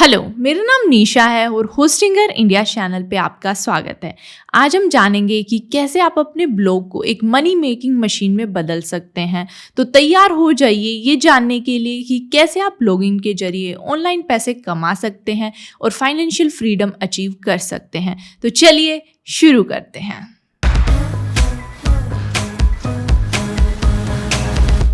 Hello, मेरा नाम निशा है और होस्टिंगर इंडिया चैनल पे आपका स्वागत है। आज हम जानेंगे कि कैसे आप अपने ब्लॉग को एक मनी मेकिंग मशीन में बदल सकते हैं। तो तैयार हो जाइए ये जानने के लिए कि कैसे आप ब्लॉगिंग के जरिए ऑनलाइन पैसे कमा सकते हैं और फाइनेंशियल फ्रीडम अचीव कर सकते हैं। तो चलिए शुरू करते हैं।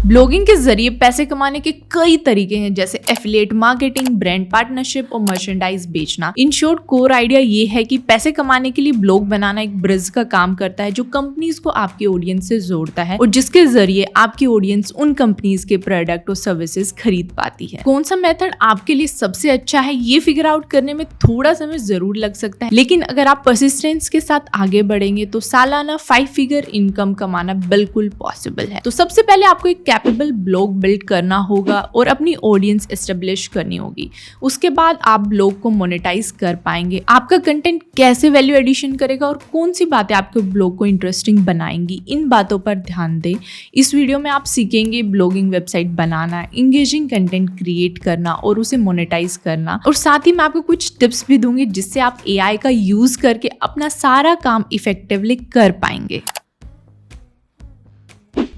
ब्लॉगिंग के जरिए पैसे कमाने के कई तरीके हैं, जैसे एफिलिएट मार्केटिंग, ब्रांड पार्टनरशिप और मर्चेंडाइज बेचना। इन शॉर्ट कोर आइडिया ये है कि पैसे कमाने के लिए ब्लॉग बनाना एक ब्रिज का काम करता है जो कंपनीज को आपके ऑडियंस से जोड़ता है और जिसके जरिए आपकी ऑडियंस उन कंपनीज के प्रोडक्ट और सर्विसेज खरीद पाती है। कौन सा मेथड आपके लिए सबसे अच्छा है ये फिगर आउट करने में थोड़ा समय जरूर लग सकता है, लेकिन अगर आप परसिस्टेंस के साथ आगे बढ़ेंगे तो सालाना 5 फिगर इनकम कमाना बिल्कुल पॉसिबल है। तो सबसे पहले आपको एक कैपेबल ब्लॉग बिल्ड करना होगा और अपनी ऑडियंस एस्टेब्लिश करनी होगी। उसके बाद आप ब्लॉग को मोनेटाइज कर पाएंगे। आपका कंटेंट कैसे वैल्यू एडिशन करेगा और कौन सी बातें आपके ब्लॉग को इंटरेस्टिंग बनाएंगी, इन बातों पर ध्यान दें। इस वीडियो में आप सीखेंगे ब्लॉगिंग वेबसाइट बनाना, इंगेजिंग कंटेंट क्रिएट करना और उसे मोनेटाइज करना, और साथ ही मैं आपको कुछ टिप्स भी दूंगी जिससे आप AI का यूज करके अपना सारा काम इफेक्टिवली कर पाएंगे।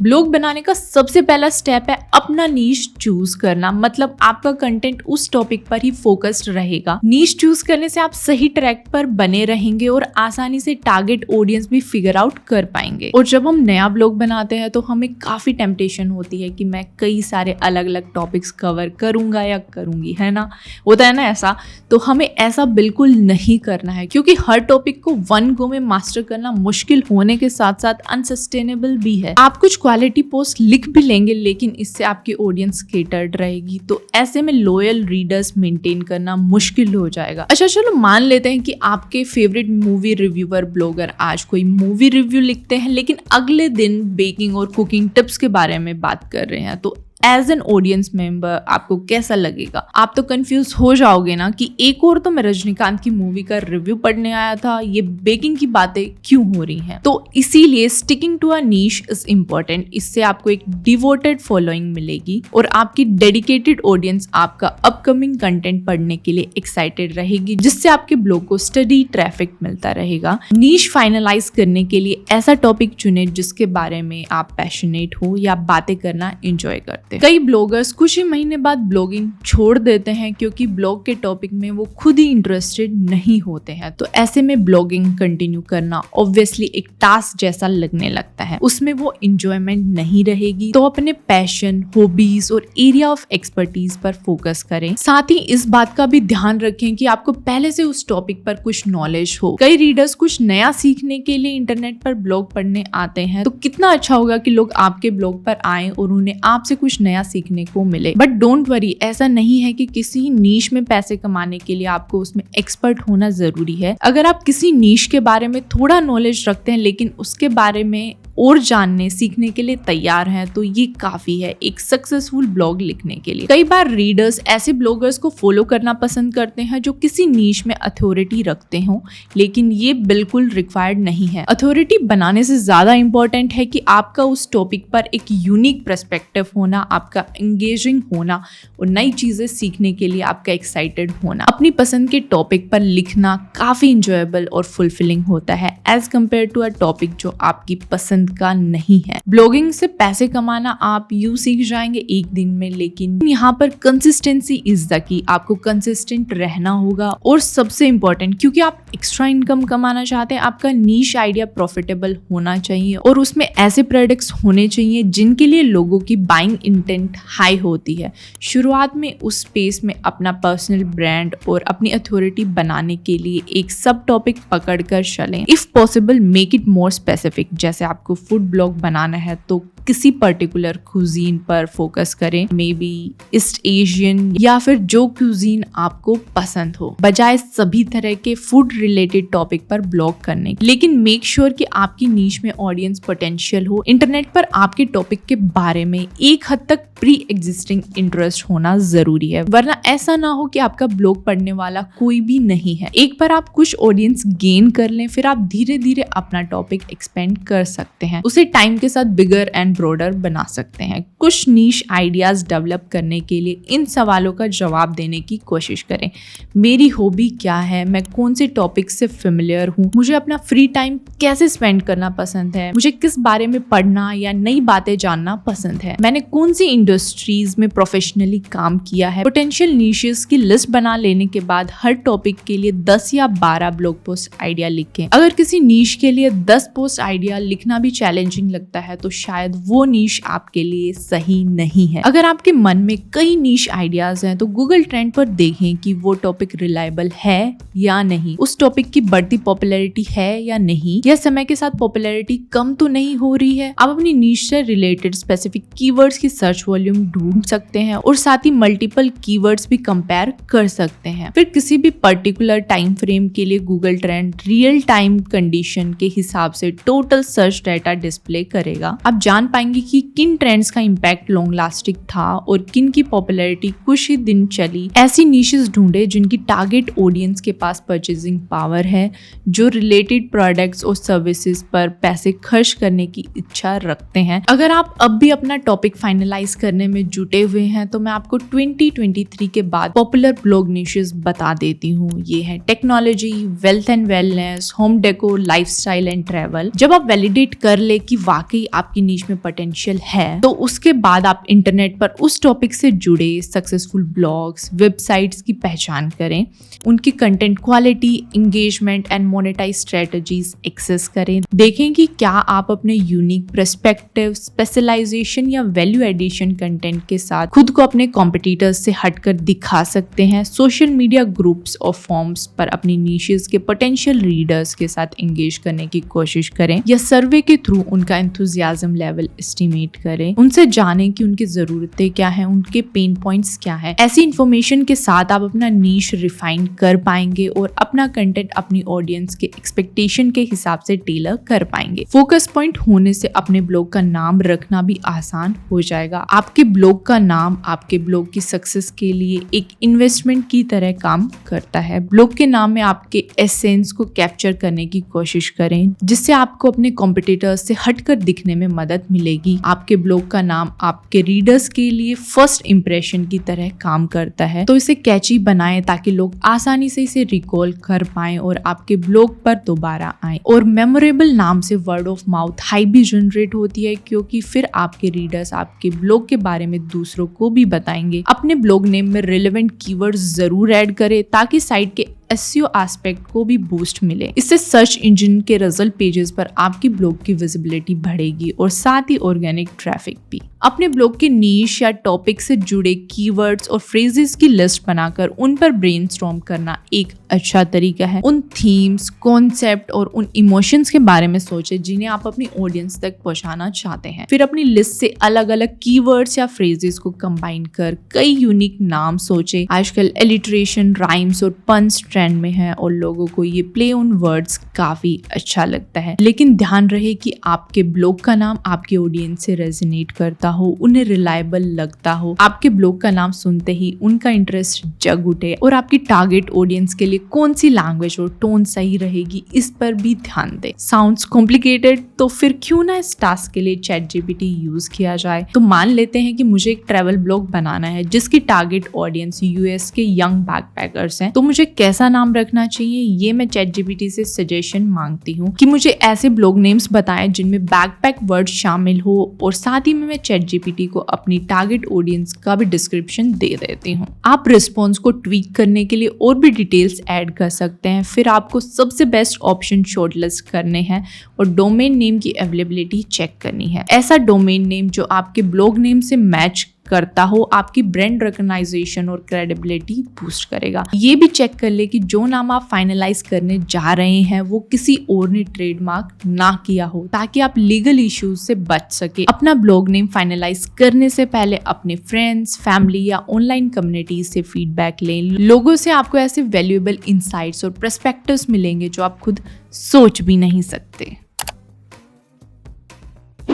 ब्लॉग बनाने का सबसे पहला स्टेप है अपना नीश चूज करना, मतलब आपका कंटेंट उस टॉपिक पर ही फोकस्ड रहेगा। नीश चूज करने से आप सही ट्रैक पर बने रहेंगे और आसानी से टारगेट ऑडियंस भी फिगर आउट कर पाएंगे। और जब हम नया ब्लॉग बनाते हैं तो हमें काफी टेम्पटेशन होती है कि मैं कई सारे अलग अलग टॉपिक्स कवर करूंगा या करूंगी, है ना, होता है ना ऐसा। तो हमें ऐसा बिल्कुल नहीं करना है, क्योंकि हर टॉपिक को वन गो में मास्टर करना मुश्किल होने के साथ साथ अनसस्टेनेबल भी है। आप कुछ क्वालिटी पोस्ट लिख भी लेंगे, लेकिन इससे आपकी ऑडियंस केटर्ड रहेगी, तो ऐसे में लॉयल रीडर्स मेंटेन करना मुश्किल हो जाएगा। अच्छा चलो मान लेते हैं कि आपके फेवरेट मूवी रिव्यूअर ब्लॉगर आज कोई मूवी रिव्यू लिखते हैं, लेकिन अगले दिन बेकिंग और कुकिंग टिप्स के बारे में बात कर रहे हैं। तो एज एन ऑडियंस मेंबर आपको कैसा लगेगा? आप तो कंफ्यूज हो जाओगे ना कि एक और तो मैं रजनीकांत की मूवी का रिव्यू पढ़ने आया था, ये बेकिंग की बातें क्यों हो रही हैं? तो इसीलिए sticking to a niche is important. इससे आपको एक डिवोटेड फॉलोइंग मिलेगी और आपकी डेडिकेटेड ऑडियंस आपका अपकमिंग कंटेंट पढ़ने के लिए एक्साइटेड रहेगी, जिससे आपके ब्लॉग को स्टडी ट्रैफिक मिलता रहेगा। नीश फाइनलाइज करने के लिए ऐसा टॉपिक चुने जिसके बारे में आप पैशनेट हो या बातें करना एंजॉय करते। कई ब्लॉगर्स कुछ ही महीने बाद ब्लॉगिंग छोड़ देते हैं क्योंकि ब्लॉग के टॉपिक में वो खुद ही इंटरेस्टेड नहीं होते हैं। तो ऐसे में ब्लॉगिंग कंटिन्यू करना ऑब्वियसली एक टास्क जैसा लगने लगता है, उसमें वो एंजॉयमेंट नहीं रहेगी। तो अपने पैशन, हॉबीज और एरिया ऑफ एक्सपर्टीज पर फोकस करें। साथ ही इस बात का भी ध्यान रखें कि आपको पहले से उस टॉपिक पर कुछ नॉलेज हो। कई रीडर्स कुछ नया सीखने के लिए इंटरनेट पर ब्लॉग पढ़ने आते हैं, तो कितना अच्छा होगा कि लोग आपके ब्लॉग पर आए और उन्हें आपसे कुछ नया सीखने को मिले। बट डोंट वरी, ऐसा नहीं है कि किसी नीश में पैसे कमाने के लिए आपको उसमें एक्सपर्ट होना जरूरी है। अगर आप किसी नीश के बारे में थोड़ा नॉलेज रखते हैं लेकिन उसके बारे में और जानने सीखने के लिए तैयार हैं, तो ये काफी है एक सक्सेसफुल ब्लॉग लिखने के लिए। कई बार रीडर्स ऐसे ब्लॉगर्स को फॉलो करना पसंद करते हैं जो किसी नीश में अथॉरिटी रखते हों, लेकिन ये बिल्कुल रिक्वायर्ड नहीं है। अथॉरिटी बनाने से ज्यादा इंपॉर्टेंट है कि आपका उस टॉपिक पर एक यूनिक पर्सपेक्टिव होना, आपका एंगेजिंग होना और नई चीजें सीखने के लिए आपका एक्साइटेड होना। अपनी पसंद के टॉपिक पर लिखना काफी इंजॉयबल और फुलफिलिंग होता है as compared to a topic जो आपकी पसंद का नहीं है। ब्लॉगिंग से पैसे कमाना आप यूं सीख जाएंगे एक दिन में, लेकिन यहाँ पर कंसिस्टेंसी इज द की। आपको कंसिस्टेंट रहना होगा और सबसे इंपॉर्टेंट, क्योंकि आप एक्स्ट्रा इनकम कमाना चाहते हैं, आपका नीश आइडिया प्रॉफिटेबल होना चाहिए और उसमें ऐसे प्रोडक्ट्स होने चाहिए जिनके लिए लोगों की बाइंग इंटेंट हाई होती है। शुरुआत में उस स्पेस में अपना पर्सनल ब्रांड और अपनी अथॉरिटी बनाने के लिए एक सब टॉपिक पकड़कर चलें। If possible make it more specific. जैसे आपको फूड ब्लॉग बनाना है तो किसी पर्टिकुलर कुजीन पर फोकस करें, मे बी ईस्ट एशियन या फिर जो कुजीन आपको पसंद हो, बजाय सभी तरह के फूड रिलेटेड टॉपिक पर ब्लॉग करने। लेकिन मेक श्योर कि आपकी नीश में ऑडियंस पोटेंशियल हो। इंटरनेट पर आपके टॉपिक के बारे में एक हद तक प्री एग्जिस्टिंग इंटरेस्ट होना जरूरी है, वरना ऐसा ना हो कि आपका ब्लॉग पढ़ने वाला कोई भी नहीं है। एक बार आप कुछ ऑडियंस गेन कर लें, फिर आप धीरे धीरे अपना टॉपिक एक्सपेंड कर सकते हैं। उसे टाइम के साथ बिगर एंड ब्रॉडर बना सकते हैं। कुछ नीश आइडियाज डेवलप करने के लिए इन सवालों का जवाब देने की कोशिश करें। मेरी हॉबी क्या है, मैं कौन से टॉपिक से फेमिलियर हूँ, मुझे अपना फ्री टाइम कैसे स्पेंड करना पसंद है, मुझे किस बारे में पढ़ना या नई बातें जानना पसंद है, मैंने कौन सी इंडस्ट्रीज में प्रोफेशनली काम किया है। पोटेंशियल नीशेस की लिस्ट बना लेने के बाद हर टॉपिक के लिए 10 या 12 ब्लॉग पोस्ट आइडिया लिखें। अगर किसी नीश के लिए 10 पोस्ट आइडिया लिखना भी चैलेंजिंग लगता है तो शायद वो नीश आपके लिए सही नहीं है। अगर आपके मन में कई नीश आइडियाज हैं तो गूगल ट्रेंड पर देखें कि वो टॉपिक रिलायबल है या नहीं, उस टॉपिक की बढ़ती पॉपुलैरिटी है या नहीं, या समय के साथ पॉपुलैरिटी कम तो नहीं हो रही है। आप अपनी नीश से रिलेटेड स्पेसिफिक कीवर्ड्स की सर्च वॉल्यूम ढूंढ सकते हैं और साथ ही मल्टीपल कीवर्ड्स भी कंपेयर कर सकते हैं। फिर किसी भी पर्टिकुलर टाइम फ्रेम के लिए Google trend real time condition के हिसाब से टोटल सर्च डाटा डिस्प्ले करेगा। आप जान पाएंगे कि किन ट्रेंड्स का इम्पैक्ट लॉन्ग लास्टिंग था और किन की पॉपुलैरिटी कुछ ही दिन चली। ऐसी नीशेस ढूंढे जिनकी टारगेट ऑडियंस के पास परचेजिंग पावर है, जो रिलेटेड प्रोडक्ट्स और सर्विसेज पर पैसे खर्च करने की इच्छा रखते हैं। अगर आप अब भी अपना टॉपिक फाइनलाइज करने में जुटे हुए हैं तो मैं आपको 2023 के बाद पॉपुलर ब्लॉग नीशेस बता देती हूँ। ये है technology, wealth and wellness, home decor, lifestyle and travel. जब आप वैलिडेट कर ले कि वाकई आपकी नीश में पोटेंशियल है तो उसके बाद आप इंटरनेट पर उस टॉपिक से जुड़े सक्सेसफुल ब्लॉग्स, वेबसाइट्स की पहचान करें, उनकी content quality, engagement and monetize strategies assess करें। देखें कि क्या आप अपने यूनिक पर्सपेक्टिव, स्पेशलाइजेशन या वैल्यू एडिशन कंटेंट के साथ खुद को अपने कॉम्पिटिटर्स से हटकर दिखा सकते हैं। सोशल मीडिया ग्रुप्स और फॉर्म्स पर अपनी नीशेस के पोटेंशियल रीडर्स के साथ एंगेज करने की कोशिश करें या सर्वे के थ्रू उनका एंथुजियाज्म लेवल एस्टिमेट करें। उनसे जानें कि उनकी जरूरतें क्या हैं, उनके पेन पॉइंट्स क्या हैं। ऐसी इंफॉर्मेशन के साथ आप अपना नीश रिफाइन कर पाएंगे और अपना कंटेंट अपनी ऑडियंस के एक्सपेक्टेशन के हिसाब से टेलर कर पाएंगे। फोकस पॉइंट होने से अपने ब्लॉग का नाम रखना भी आसान हो जाएगा। आपके ब्लॉग का नाम आपके ब्लॉग की सक्सेस के लिए एक इन्वेस्टमेंट की तरह काम करता है। ब्लॉग के नाम में आपके एसेंस को कैप्चर करने की कोशिश करें जिससे आपको अपने कॉम्पिटिटर्स से हटकर दिखने में मदद मिलेगी। आपके ब्लॉग का नाम आपके रीडर्स के लिए फर्स्ट इंप्रेशन की तरह काम करता है, तो इसे कैची बनाएं ताकि लोग आसानी से इसे रिकॉल कर पाएं और आपके ब्लॉग पर दोबारा आएं। और मेमोरेबल नाम से वर्ड ऑफ माउथ हाई भी जनरेट होती है क्योंकि फिर आपके रीडर्स आपके ब्लॉग के बारे में दूसरों को भी बताएंगे। अपने ब्लॉग नेम में रिलेवेंट कीवर्ड्स जरूर ऐड करें ताकि साइट के एसईओ एस्पेक्ट को भी बूस्ट मिले। इससे सर्च इंजन के रिजल्ट पेजेस पर आपकी ब्लॉग की विजिबिलिटी बढ़ेगी और साथ ही ऑर्गेनिक ट्रैफिक भी। अपने ब्लॉग के नीश या टॉपिक से जुड़े कीवर्ड्स और फ्रेजेस की लिस्ट बनाकर उन पर ब्रेनस्टॉर्म करना एक अच्छा तरीका है। उन थीम्स, कॉन्सेप्ट और उन इमोशंस के बारे में सोचें जिन्हें आप अपनी ऑडियंस तक पहुंचाना चाहते हैं। फिर अपनी लिस्ट से अलग अलग कीवर्ड्स या फ्रेजेस को कंबाइन कर कई यूनिक नाम सोचें। आजकल एलिट्रेशन, राइम्स और पंच ट्रेंड में है और लोगों को ये प्ले ऑन वर्ड्स काफी अच्छा लगता है। लेकिन ध्यान रहे कि आपके ब्लॉग का नाम आपके ऑडियंस से रेजोनेट करता हो, उन्हें रिलायबल लगता हो, आपके ब्लॉग का नाम सुनते ही उनका इंटरेस्ट जग उठे और आपकी टारगेट ऑडियंस के लिए कौन सी लैंग्वेज और टोन सही रहेगी इस पर भी ध्यान दें। साउंड्स कॉम्प्लिकेटेड तो फिर क्यों ना इस टास्क के लिए ChatGPT यूज किया जाए। तो मान लेते हैं कि मुझे एक ट्रैवल ब्लॉग बनाना है जिसकी टारगेट ऑडियंस यूएस के यंग बैकपैकर्स हैं, तो मुझे कैसा नाम रखना चाहिए ये मैं ChatGPT से सजेशन मांगती हूँ कि मुझे ऐसे ब्लॉग नेम्स बताएं जिनमें बैकपैक वर्ड शामिल हो और साथ ही में मैं ChatGPT को अपनी टारगेट ऑडियंस का भी डिस्क्रिप्शन दे देती हूँ। आप रिस्पॉन्स को ट्वीक करने के लिए और भी डिटेल्स ऐड कर सकते हैं। फिर आपको सबसे बेस्ट ऑप्शन शॉर्टलिस्ट करने हैं और डोमेन नेम की अवेलेबिलिटी चेक करनी है। ऐसा डोमेन नेम जो आपके ब्लॉग नेम से मैच करता हो आपकी ब्रांड रिकॉग्नाइजेशन और क्रेडिबिलिटी बूस्ट करेगा। ये भी चेक कर ले कि जो नाम आप फाइनलाइज करने जा रहे हैं वो किसी और ने ट्रेडमार्क ना किया हो ताकि आप लीगल इश्यूज से बच सके। अपना ब्लॉग नेम फाइनलाइज करने से पहले अपने फ्रेंड्स, फैमिली या ऑनलाइन कम्युनिटी से फीडबैक लें। लोगों से आपको ऐसे वैल्यूएबल इंसाइट्स और पर्सपेक्टिव्स मिलेंगे जो आप खुद सोच भी नहीं सकते।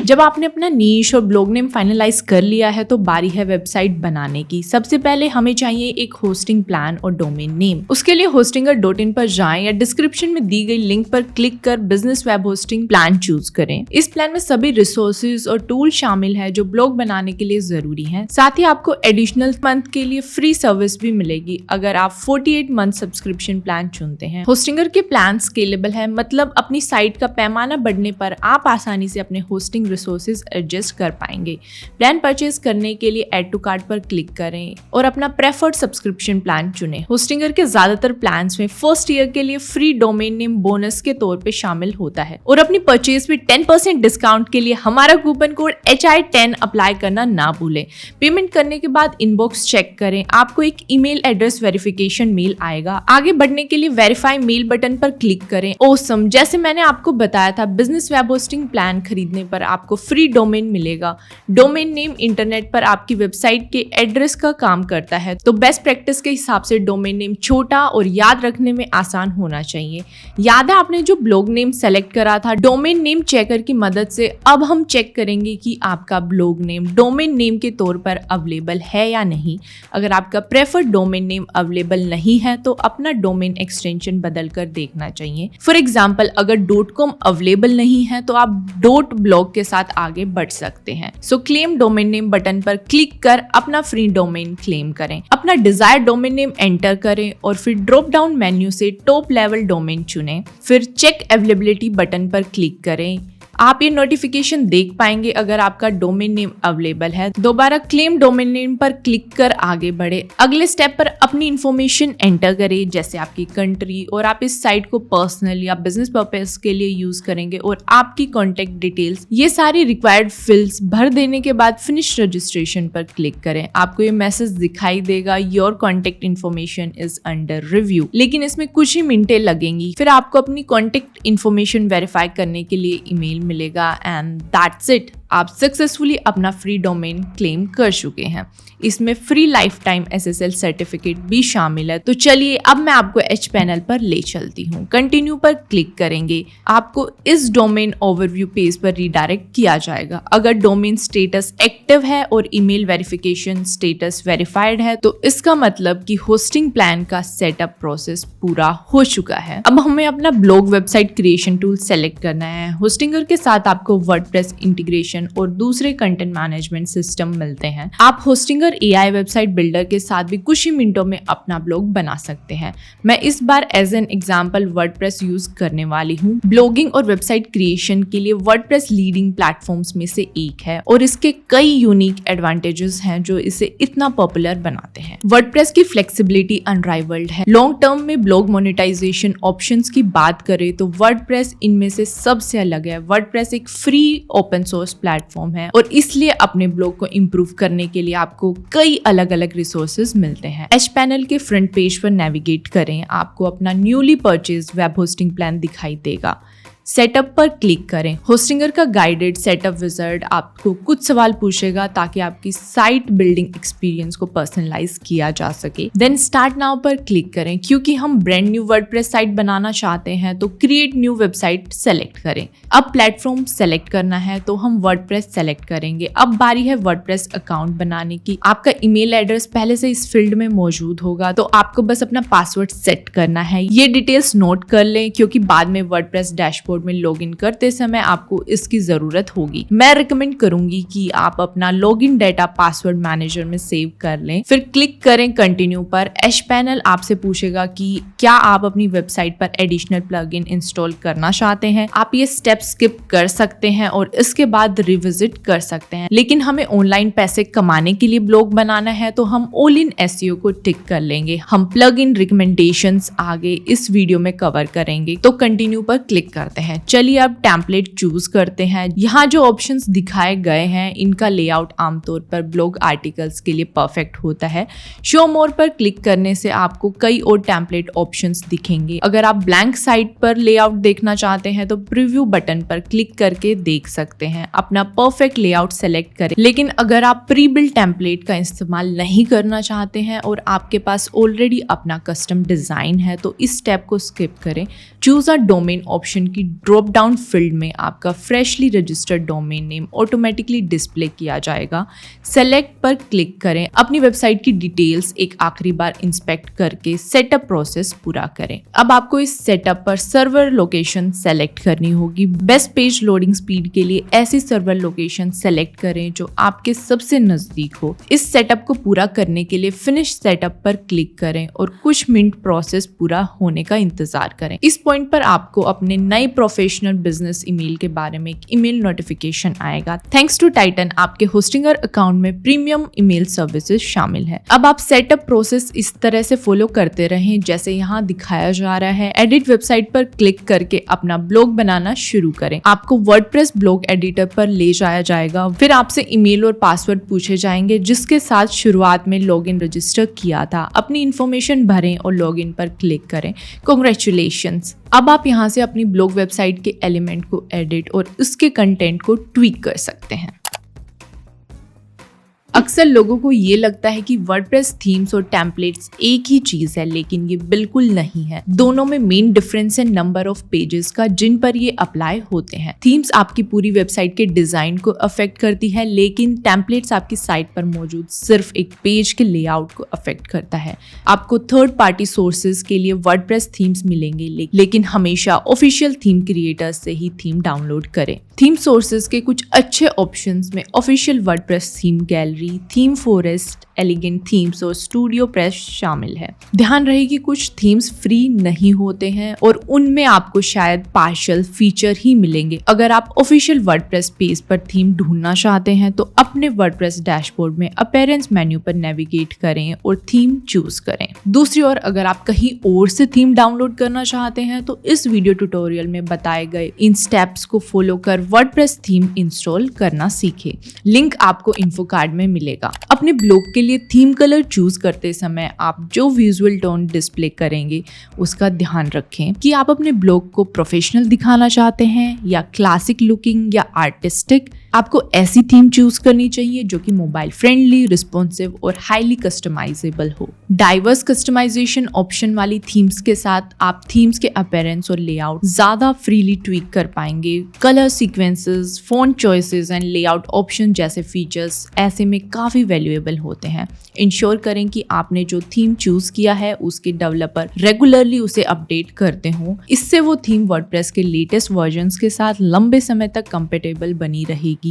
जब आपने अपना नीश और ब्लॉग नेम फाइनलाइज कर लिया है तो बारी है वेबसाइट बनाने की। सबसे पहले हमें चाहिए एक होस्टिंग प्लान और डोमेन नेम। उसके लिए hostinger.in पर जाएं या डिस्क्रिप्शन में दी गई लिंक पर क्लिक कर business web hosting plan choose करें। इस प्लान में सभी रिसोर्सेज और टूल शामिल है जो ब्लॉग बनाने के लिए जरूरी है। साथ ही आपको एडिशनल मंथ के लिए फ्री सर्विस भी मिलेगी अगर आप 48 मंथ सब्सक्रिप्शन प्लान चुनते हैं। होस्टिंगर के प्लान स्केलेबल है, मतलब अपनी साइट का पैमाना बढ़ने पर आप आसानी से अपने होस्टिंग रिसोर्सेज एडजस्ट कर पाएंगे। प्लान परचेज करने के लिए ऐड टू कार्ट पर क्लिक करें और अपना प्रेफर्ड सब्सक्रिप्शन प्लान चुनें। होस्टिंगर के ज्यादातर प्लान्स में फर्स्ट ईयर के लिए फ्री डोमेन नेम बोनस के तौर पे शामिल होता है और अपनी परचेज में 10% डिस्काउंट के लिए हमारा कूपन कोड HI10 अप्लाई करना ना भूलें। पेमेंट करने के बाद इनबॉक्स चेक करें, आपको एक ईमेल एड्रेस वेरिफिकेशन मेल आएगा। आगे बढ़ने के लिए वेरीफाई मेल बटन पर क्लिक करें। ऑसम, जैसे मैंने आपको बताया था, बिजनेस वेब होस्टिंग प्लान खरीदने पर आपको फ्री डोमेन मिलेगा। डोमेन नेम इंटरनेट पर आपकी वेबसाइट के एड्रेस का काम करता है, तो बेस्ट प्रैक्टिस के हिसाब से डोमेन नेम छोटा और याद रखने में आसान होना चाहिए। याद है आपने जो ब्लॉग नेम सेलेक्ट करा था डोमेन नेम चेकर की मदद से? अब हम चेक करेंगे कि आपका ब्लॉग नेम डोमेन नेम के तौर पर अवेलेबल है या नहीं। अगर आपका प्रेफर्ड डोमेन नेम अवेलेबल नहीं है तो अपना डोमेन एक्सटेंशन बदल कर देखना चाहिए। फॉर एग्जाम्पल, अगर .com अवेलेबल नहीं है तो आप .blog के साथ आगे बढ़ सकते हैं। सो क्लेम डोमेन नेम बटन पर क्लिक कर अपना फ्री डोमेन क्लेम करें। अपना डिजायर डोमेन नेम एंटर करें और फिर ड्रॉप डाउन मेन्यू से टॉप लेवल डोमेन चुनें। फिर चेक अवेलेबिलिटी बटन पर क्लिक करें। आप ये नोटिफिकेशन देख पाएंगे अगर आपका डोमेन नेम अवेलेबल है। दोबारा क्लेम डोमेन नेम पर क्लिक कर आगे बढ़े। अगले स्टेप पर अपनी इंफॉर्मेशन एंटर करें, जैसे आपकी कंट्री, और आप इस साइट को पर्सनल या बिजनेस पर्पस के लिए यूज करेंगे और आपकी कॉन्टेक्ट डिटेल्स। ये सारी रिक्वायर्ड फिल्स भर देने के बाद फिनिश रजिस्ट्रेशन पर क्लिक करें। आपको ये मैसेज दिखाई देगा, your contact information is under review, लेकिन इसमें कुछ ही मिनटें लगेंगी। फिर आपको अपनी कॉन्टेक्ट इन्फॉर्मेशन वेरीफाई करने के लिए ईमेल मिलेगा एंड दैट्स इट। आप सक्सेसफुली अपना फ्री डोमेन क्लेम कर चुके हैं। इसमें free life time SSL certificate भी शामिल है। तो चलिए अब मैं आपको एच पैनल पर ले चलती हूँ। कंटिन्यू पर क्लिक करेंगे, आपको इस डोमेन ओवरव्यू पेज पर रिडायरेक्ट किया जाएगा। अगर डोमेन स्टेटस एक्टिव है और ईमेल वेरिफिकेशन स्टेटस वेरीफाइड है तो इसका मतलब कि होस्टिंग प्लान का सेटअप प्रोसेस पूरा हो चुका है। अब हमें अपना blog website creation tool select करना है। होस्टिंगर के साथ आपको वर्डप्रेस इंटीग्रेशन और दूसरे कंटेंट मैनेजमेंट सिस्टम मिलते हैं। आप होस्टिंगर AI वेबसाइट बिल्डर के साथ भी कुछ ही मिनटों में अपना ब्लॉग बना सकते हैं। मैं इस बार as an example WordPress use करने वाली हूँ। ब्लॉगिंग और वेबसाइट क्रिएशन के लिए वर्डप्रेस लीडिंग प्लेटफॉर्म्स में से एक है और इसके कई यूनिक एडवांटेजेस हैं जो इसे इतना पॉपुलर बनाते हैं। वर्डप्रेस की फ्लेक्सिबिलिटी अनराइवल्ड है। लॉन्ग टर्म में ब्लॉग मोनेटाइजेशन ऑप्शंस की बात करें तो वर्डप्रेस इनमें से सबसे अलग है। वर्डप्रेस एक फ्री ओपन सोर्स प्लेटफॉर्म है और इसलिए अपने ब्लॉग को इम्प्रूव करने के लिए आपको कई अलग अलग रिसोर्सेज मिलते हैं। एच पैनल के फ्रंट पेज पर नेविगेट करें, आपको अपना newly purchase web hosting plan दिखाई देगा। सेटअप पर क्लिक करें। होस्टिंगर का गाइडेड सेटअप विजार्ड आपको कुछ सवाल पूछेगा ताकि आपकी साइट बिल्डिंग एक्सपीरियंस को पर्सनलाइज किया जा सके। देन स्टार्ट नाउ पर क्लिक करें। क्योंकि हम ब्रांड न्यू वर्डप्रेस साइट बनाना चाहते हैं तो क्रिएट न्यू वेबसाइट सेलेक्ट करें। अब प्लेटफॉर्म सेलेक्ट करना है तो हम वर्डप्रेस सेलेक्ट करेंगे। अब बारी है वर्डप्रेस अकाउंट बनाने की। आपका ईमेल एड्रेस पहले से इस फील्ड में मौजूद होगा तो आपको बस अपना पासवर्ड सेट करना है। ये डिटेल्स नोट कर लें क्योंकि बाद में वर्डप्रेस डैशबोर्ड में लॉगिन करते समय आपको इसकी जरूरत होगी। मैं रिकमेंड करूंगी कि आप अपना लॉगिन डेटा पासवर्ड मैनेजर में सेव कर लें। फिर क्लिक करें कंटिन्यू पर। एच पैनल आपसे पूछेगा कि क्या आप अपनी वेबसाइट पर एडिशनल प्लगइन इंस्टॉल करना चाहते हैं। आप ये स्टेप स्किप कर सकते हैं और इसके बाद रिविजिट कर सकते हैं, लेकिन हमें ऑनलाइन पैसे कमाने के लिए ब्लॉग बनाना है तो हम ऑल इन SEO को टिक कर लेंगे। हम प्लगइन रिकमेंडेशंस आगे इस वीडियो में कवर करेंगे। तो कंटिन्यू पर क्लिक करते हैं। चलिए अब टेम्पलेट चूज करते हैं। यहाँ जो ऑप्शंस दिखाए गए हैं इनका लेआउट आमतौर पर ब्लॉग आर्टिकल्स के लिए परफेक्ट होता है। शो मोर पर क्लिक करने से आपको कई और टेम्पलेट ऑप्शंस दिखेंगे। अगर आप ब्लैंक साइट पर लेआउट देखना चाहते हैं तो प्रीव्यू बटन पर क्लिक करके देख सकते हैं। अपना परफेक्ट लेआउट सेलेक्ट करें। लेकिन अगर आप प्री बिल्ड टेम्पलेट का इस्तेमाल नहीं करना चाहते हैं और आपके पास ऑलरेडी अपना कस्टम डिजाइन है तो इस स्टेप को स्किप करें। चूज अ डोमेन ऑप्शन की ड्रॉप डाउन फील्ड में आपका freshly registered domain name automatically display किया जाएगा। सेलेक्ट पर क्लिक करें। अपनी वेबसाइट की डिटेल्स एक आखिरी बार इंस्पेक्ट करके सेटअप प्रोसेस पूरा करें। अब आपको इस सेटअप पर सर्वर लोकेशन सेलेक्ट करनी होगी। बेस्ट पेज लोडिंग स्पीड के लिए ऐसी सर्वर लोकेशन सेलेक्ट करें जो आपके सबसे नजदीक हो। इस सेटअप को पूरा करने के लिए फिनिश सेटअप पर क्लिक करें और कुछ मिनट प्रोसेस पूरा होने का इंतजार करें। इस पॉइंट पर आपको अपने नए प्रोफेशनल बिजनेस ईमेल के बारे में एक ईमेल नोटिफिकेशन आएगा। थैंक्स टू टाइटन आपके होस्टिंगर अकाउंट में प्रीमियम ईमेल सर्विसेज शामिल है। अब आप सेटअप प्रोसेस इस तरह से फॉलो करते रहें जैसे यहाँ दिखाया जा रहा है। एडिट वेबसाइट पर क्लिक करके अपना ब्लॉग बनाना शुरू करें। आपको वर्डप्रेस ब्लॉग एडिटर पर ले जाया जाएगा। फिर आपसे ईमेल और पासवर्ड पूछे जाएंगे जिसके साथ शुरुआत में लॉगिन रजिस्टर किया था। अपनी इंफॉर्मेशन भरें और लॉगिन पर क्लिक करें। कांग्रेचुलेशंस। अब आप यहाँ से अपनी ब्लॉग वेबसाइट के एलिमेंट को एडिट और उसके कंटेंट को ट्वीक कर सकते हैं। अक्सर लोगों को ये लगता है कि वर्डप्रेस थीम्स और टेम्पलेट्स एक ही चीज है, लेकिन ये बिल्कुल नहीं है। दोनों में मेन डिफरेंस है नंबर ऑफ पेजेस का जिन पर ये अप्लाई होते हैं। थीम्स आपकी पूरी वेबसाइट के डिजाइन को अफेक्ट करती है, लेकिन टेम्पलेट्स आपकी साइट पर मौजूद सिर्फ एक पेज के लेआउट को अफेक्ट करता है। आपको थर्ड पार्टी सोर्सेज के लिए वर्डप्रेस थीम्स मिलेंगे, लेकिन हमेशा ऑफिशियल थीम क्रिएटर्स से ही थीम डाउनलोड करें। थीम सोर्सेज के कुछ अच्छे ऑप्शंस में official WordPress theme gallery, theme forest, elegant themes और स्टूडियो प्रेस शामिल है। ध्यान रहे कि कुछ थीम्स फ्री नहीं होते हैं और उनमें आपको शायद पार्शियल फीचर ही मिलेंगे। अगर आप ऑफिशियल वर्डप्रेस पेज पर थीम ढूंढना चाहते हैं तो अपने वर्डप्रेस डैशबोर्ड में अपीयरेंस मेन्यू पर नेविगेट करें और थीम चूज करें। दूसरी ओर अगर आप कहीं और से थीम डाउनलोड करना चाहते हैं तो इस वीडियो ट्यूटोरियल में बताए गए इन स्टेप्स को फॉलो कर वर्डप्रेस थीम इंस्टॉल करना सीखें। लिंक आपको इन्फो कार्ड में मिलेगा। अपने ब्लॉग के लिए थीम कलर चूज करते समय आप जो विजुअल टोन डिस्प्ले करेंगे उसका ध्यान रखें कि आप अपने ब्लॉग को प्रोफेशनल दिखाना चाहते हैं या क्लासिक लुकिंग या आर्टिस्टिक। आपको ऐसी थीम चूज करनी चाहिए जो कि मोबाइल फ्रेंडली, रिस्पॉन्सिव और हाईली कस्टमाइजेबल हो। डाइवर्स कस्टमाइजेशन ऑप्शन वाली थीम्स के साथ आप थीम्स के अपीयरेंस और लेआउट ज्यादा फ्रीली ट्वीक कर पाएंगे। Colour sequences, font choices and layout option जैसे फीचर्स ऐसे में काफी वैल्यूएबल होते हैं। इंश्योर करें कि आपने जो थीम चूज किया है उसके डेवलपर रेगुलरली उसे अपडेट करते हों। इससे वो थीम वर्डप्रेस के लेटेस्ट वर्जन्स के साथ लंबे समय तक कंपेटेबल बनी रहेगी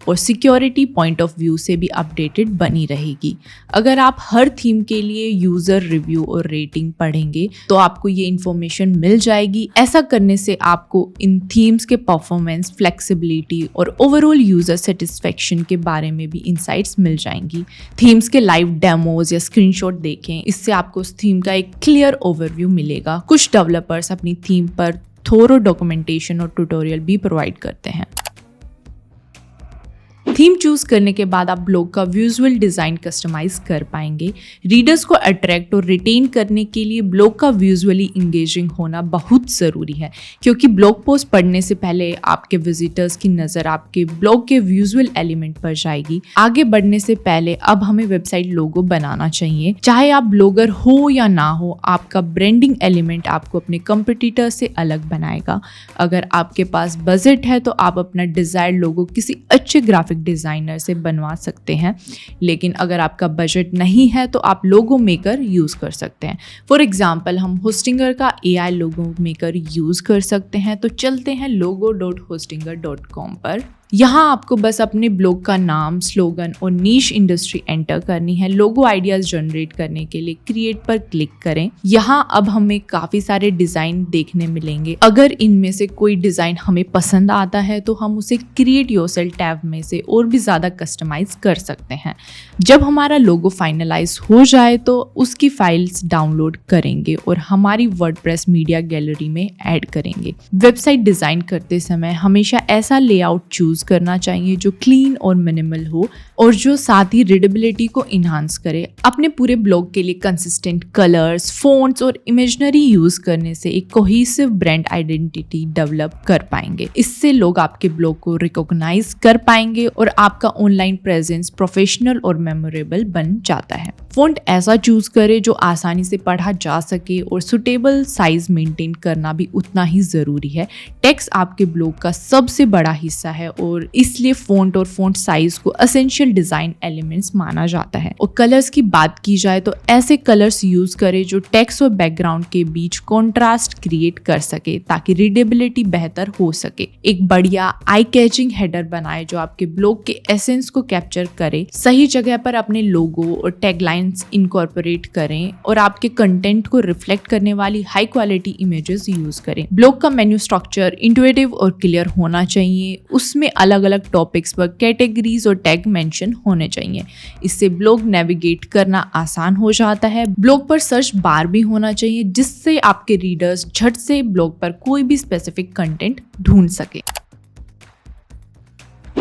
और सिक्योरिटी पॉइंट ऑफ व्यू से भी अपडेटेड बनी रहेगी। अगर आप हर थीम के लिए यूजर रिव्यू और रेटिंग पढ़ेंगे तो आपको ये इंफॉर्मेशन मिल जाएगी। ऐसा करने से आपको इन थीम्स के परफॉर्मेंस, फ्लेक्सिबिलिटी और ओवरऑल यूजर सेटिस्फेक्शन के बारे में भी इंसाइट्स मिल जाएंगी। थीम्स के लाइव डेमोज या स्क्रीनशॉट देखें, इससे आपको उस थीम का एक क्लियर ओवरव्यू मिलेगा। कुछ डेवलपर्स अपनी थीम पर थोरो डॉक्यूमेंटेशन और ट्यूटोरियल भी प्रोवाइड करते हैं। थीम चूज करने के बाद आप ब्लॉग का विजुअल डिजाइन कस्टमाइज कर पाएंगे। रीडर्स को अट्रैक्ट और रिटेन करने के लिए ब्लॉग का विजुअली इंगेजिंग होना बहुत ज़रूरी है, क्योंकि ब्लॉग पोस्ट पढ़ने से पहले आपके विजिटर्स की नज़र आपके ब्लॉग के विजुअल एलिमेंट पर जाएगी। आगे बढ़ने से पहले अब हमें वेबसाइट लोगो बनाना चाहिए। चाहे आप ब्लॉगर हो या ना हो, आपका ब्रांडिंग एलिमेंट आपको अपने कंपटीटर से अलग बनाएगा। अगर आपके पास बजट है तो आप अपना डिजायर्ड लोगो किसी अच्छे ग्राफिक डिजाइनर से बनवा सकते हैं, लेकिन अगर आपका बजट नहीं है तो आप लोगो मेकर यूज कर सकते हैं। फॉर एग्जांपल हम होस्टिंगर का AI लोगो मेकर यूज कर सकते हैं। तो चलते हैं logo.hostinger.com पर। यहाँ आपको बस अपने ब्लॉग का नाम, स्लोगन और नीश इंडस्ट्री एंटर करनी है। लोगो आइडियाज जनरेट करने के लिए क्रिएट पर क्लिक करें। यहाँ अब हमें काफी सारे डिजाइन देखने मिलेंगे। अगर इनमें से कोई डिजाइन हमें पसंद आता है तो हम उसे क्रिएट योरसेल्फ टैब में से और भी ज्यादा कस्टमाइज कर सकते हैं। जब हमारा लोगो फाइनलाइज हो जाए तो उसकी फाइल्स डाउनलोड करेंगे और हमारी वर्डप्रेस मीडिया गैलरी में ऐड करेंगे। वेबसाइट डिजाइन करते समय हमेशा ऐसा लेआउट चूज यूज करना चाहिए जो क्लीन और मिनिमल हो और जो साथ ही रीडेबिलिटी को इन्हांस करे। अपने पूरे ब्लॉग के लिए कंसिस्टेंट कलर्स, फ़ॉन्ट्स और इमेजनरी यूज करने से एक कोहेसिव ब्रांड आइडेंटिटी डेवलप कर पाएंगे। इससे लोग आपके ब्लॉग को रिकॉग्नाइज कर पाएंगे और आपका ऑनलाइन प्रेजेंस प्रोफेशनल और मेमोरेबल बन जाता है। फ़ॉन्ट ऐसा चूज करें जो आसानी से पढ़ा जा सके और सुटेबल साइज मेंटेन करना भी उतना ही जरूरी है। टेक्स्ट आपके ब्लॉग का सबसे बड़ा हिस्सा है और इसलिए फ़ॉन्ट और फ़ॉन्ट साइज को एसेंशियल डिजाइन एलिमेंट्स माना जाता है। और कलर्स की बात की जाए तो ऐसे कलर्स यूज करें जो टेक्स्ट और बैकग्राउंड के बीच कॉन्ट्रास्ट क्रिएट कर सके ताकि रीडेबिलिटी बेहतर हो सके। एक बढ़िया आई कैचिंग हेडर बनाए जो आपके ब्लॉग के एसेंस को कैप्चर करे। सही जगह पर अपने लोगो और टैगलाइंस इनकॉर्पोरेट करें और आपके कंटेंट को रिफ्लेक्ट करने वाली हाई क्वालिटी इमेजेस यूज करें। ब्लॉग का मेन्यू स्ट्रक्चर इंट्यूटिव और क्लियर होना चाहिए। उसमें अलग अलग टॉपिक्स पर कैटेगरीज और टैग मेंशन होने चाहिए। इससे ब्लॉग नेविगेट करना आसान हो जाता है। ब्लॉग पर सर्च बार भी होना चाहिए जिससे आपके रीडर्स झट से ब्लॉग पर कोई भी स्पेसिफिक कंटेंट ढूंढ सके।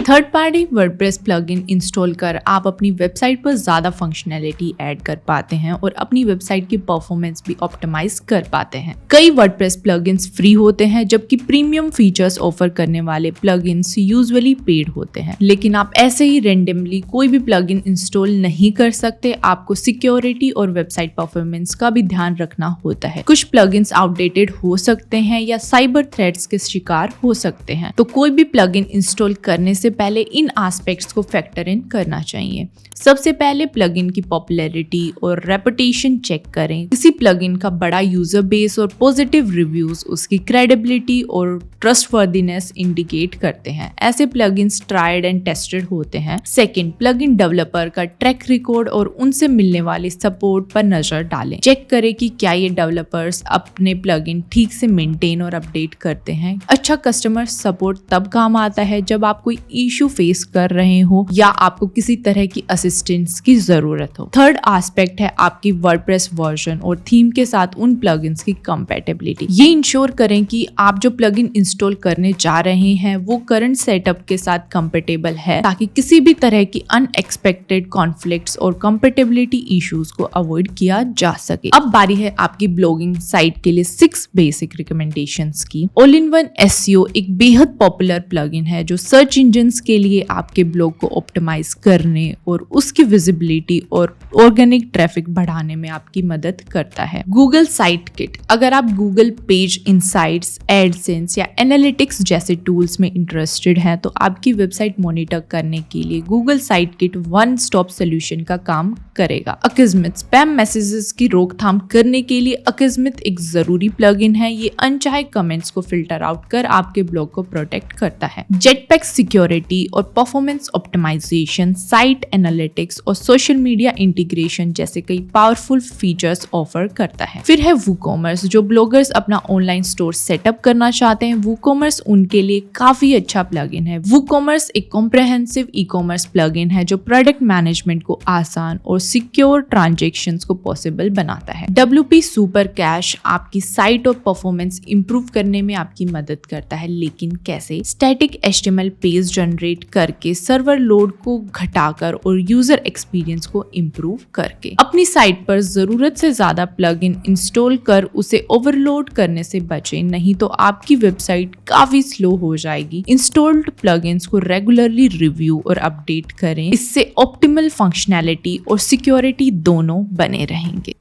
Third party WordPress plugin install कर आप अपनी वेबसाइट पर ज़्यादा फंक्शनैलिटी ऐड कर पाते हैं और अपनी वेबसाइट की परफॉर्मेंस भी ऑप्टिमाइज कर पाते हैं। कई वर्डप्रेस प्लगइन्स फ्री होते हैं जबकि प्रीमियम फीचर्स ऑफर करने वाले प्लगइन्स यूजुअली पेड होते हैं। लेकिन आप ऐसे ही रेंडमली कोई भी प्लगइन इंस्टॉल नहीं कर सकते। आपको सिक्योरिटी और वेबसाइट परफॉर्मेंस का भी ध्यान रखना होता है। कुछ प्लगइन्स आउटडेटेड हो सकते हैं या साइबर थ्रेट्स के शिकार हो सकते हैं, तो कोई भी प्लगइन इंस्टॉल करने से पहले इन एस्पेक्ट्स को फैक्टर इन करना चाहिए। सबसे पहले प्लगइन की पॉपुलैरिटी और रेपुटेशन चेक करें। किसी प्लगइन का बड़ा यूजर बेस और पॉजिटिव रिव्यूज उसकी क्रेडिबिलिटी और ट्रस्टवर्दीनेस इंडिकेट करते हैं। ऐसे प्लगइन्स ट्राइड एंड टेस्टेड होते हैं। सेकंड, प्लगइन डेवलपर का ट्रैक रिकॉर्ड और उनसे मिलने वाले सपोर्ट पर नजर डालें। चेक करें कि क्या ये डेवलपर्स अपने प्लगइन ठीक से मेंटेन और अपडेट करते हैं। अच्छा कस्टमर सपोर्ट तब काम आता है जब आप कोई इशू फेस कर रहे हो या आपको किसी तरह की असिस्टेंस की जरूरत हो। थर्ड एस्पेक्ट है आपकी वर्डप्रेस वर्जन और थीम के साथ उन प्लगइन्स की कंपैटिबिलिटी। ये इंश्योर करें कि आप जो प्लगइन इंस्टॉल करने जा रहे हैं वो करंट सेटअप के साथ कंपैटिबल है ताकि किसी भी तरह की अनएक्सपेक्टेड कॉन्फ्लिक्ट्स और कंपैटिबिलिटी इश्यूज को अवॉइड किया जा सके। अब बारी है आपकी ब्लॉगिंग साइट के लिए 6 बेसिक रिकमेंडेशंस की। ऑल इन वन एसईओ एक बेहद पॉपुलर प्लगइन है जो सर्च इंजन्स के लिए आपके ब्लॉग को ऑप्टिमाइज करने और उसकी विजिबिलिटी और ऑर्गेनिक ट्रैफिक बढ़ाने में आपकी मदद करता है। गूगल साइट किट, अगर आप गूगल पेज इनसाइट्स, एडसेंस या एनालिटिक्स जैसे टूल्स में इंटरेस्टेड हैं तो आपकी वेबसाइट मॉनिटर करने के लिए Google site kit one stop solution का काम करेगा। अकिस्मित, स्पैम मैसेजेस की रोकथाम करने के लिए अकिस्मित एक जरूरी प्लगइन है। ये अनचाहे कमेंट्स को फिल्टर आउट कर आपके ब्लॉग को प्रोटेक्ट करता है। जेटपैक सिक्योरिटी और परफॉर्मेंस ऑप्टिमाइजेशन, साइट एनालिटिक्स और सोशल मीडिया इंटीग्रेशन जैसे कई पावरफुल फीचर्स ऑफर करता है। फिर है वूकॉमर्स, जो ब्लॉगर्स अपना ऑनलाइन स्टोर सेटअप करना चाहते हैं वूकॉमर्स उनके लिए काफी अच्छा प्लगइन है। वूकॉमर्स एक कॉम्प्रिहेंसिव ई कॉमर्स प्लगइन है जो प्रोडक्ट मैनेजमेंट को आसान और सिक्योर ट्रांजैक्शंस को पॉसिबल बनाता है। WP सुपर कैश आपकी साइट और परफॉर्मेंस इंप्रूव करने में आपकी मदद करता है, लेकिन कैसे? स्टैटिक HTML पेज जनरेट करके, सर्वर लोड को घटाकर और यूजर एक्सपीरियंस को इंप्रूव करके। अपनी साइट पर जरूरत से ज्यादा प्लगइन इंस्टॉल कर उसे ओवरलोड करने से बचें, नहीं तो आपकी वेबसाइट काफी स्लो हो जाएगी। इंस्टॉल्ड प्लगइन्स को रेगुलरली रिव्यू और अपडेट करें, इससे ऑप्टिमल फंक्शनैलिटी और सिक्योरिटी दोनों बने रहेंगे।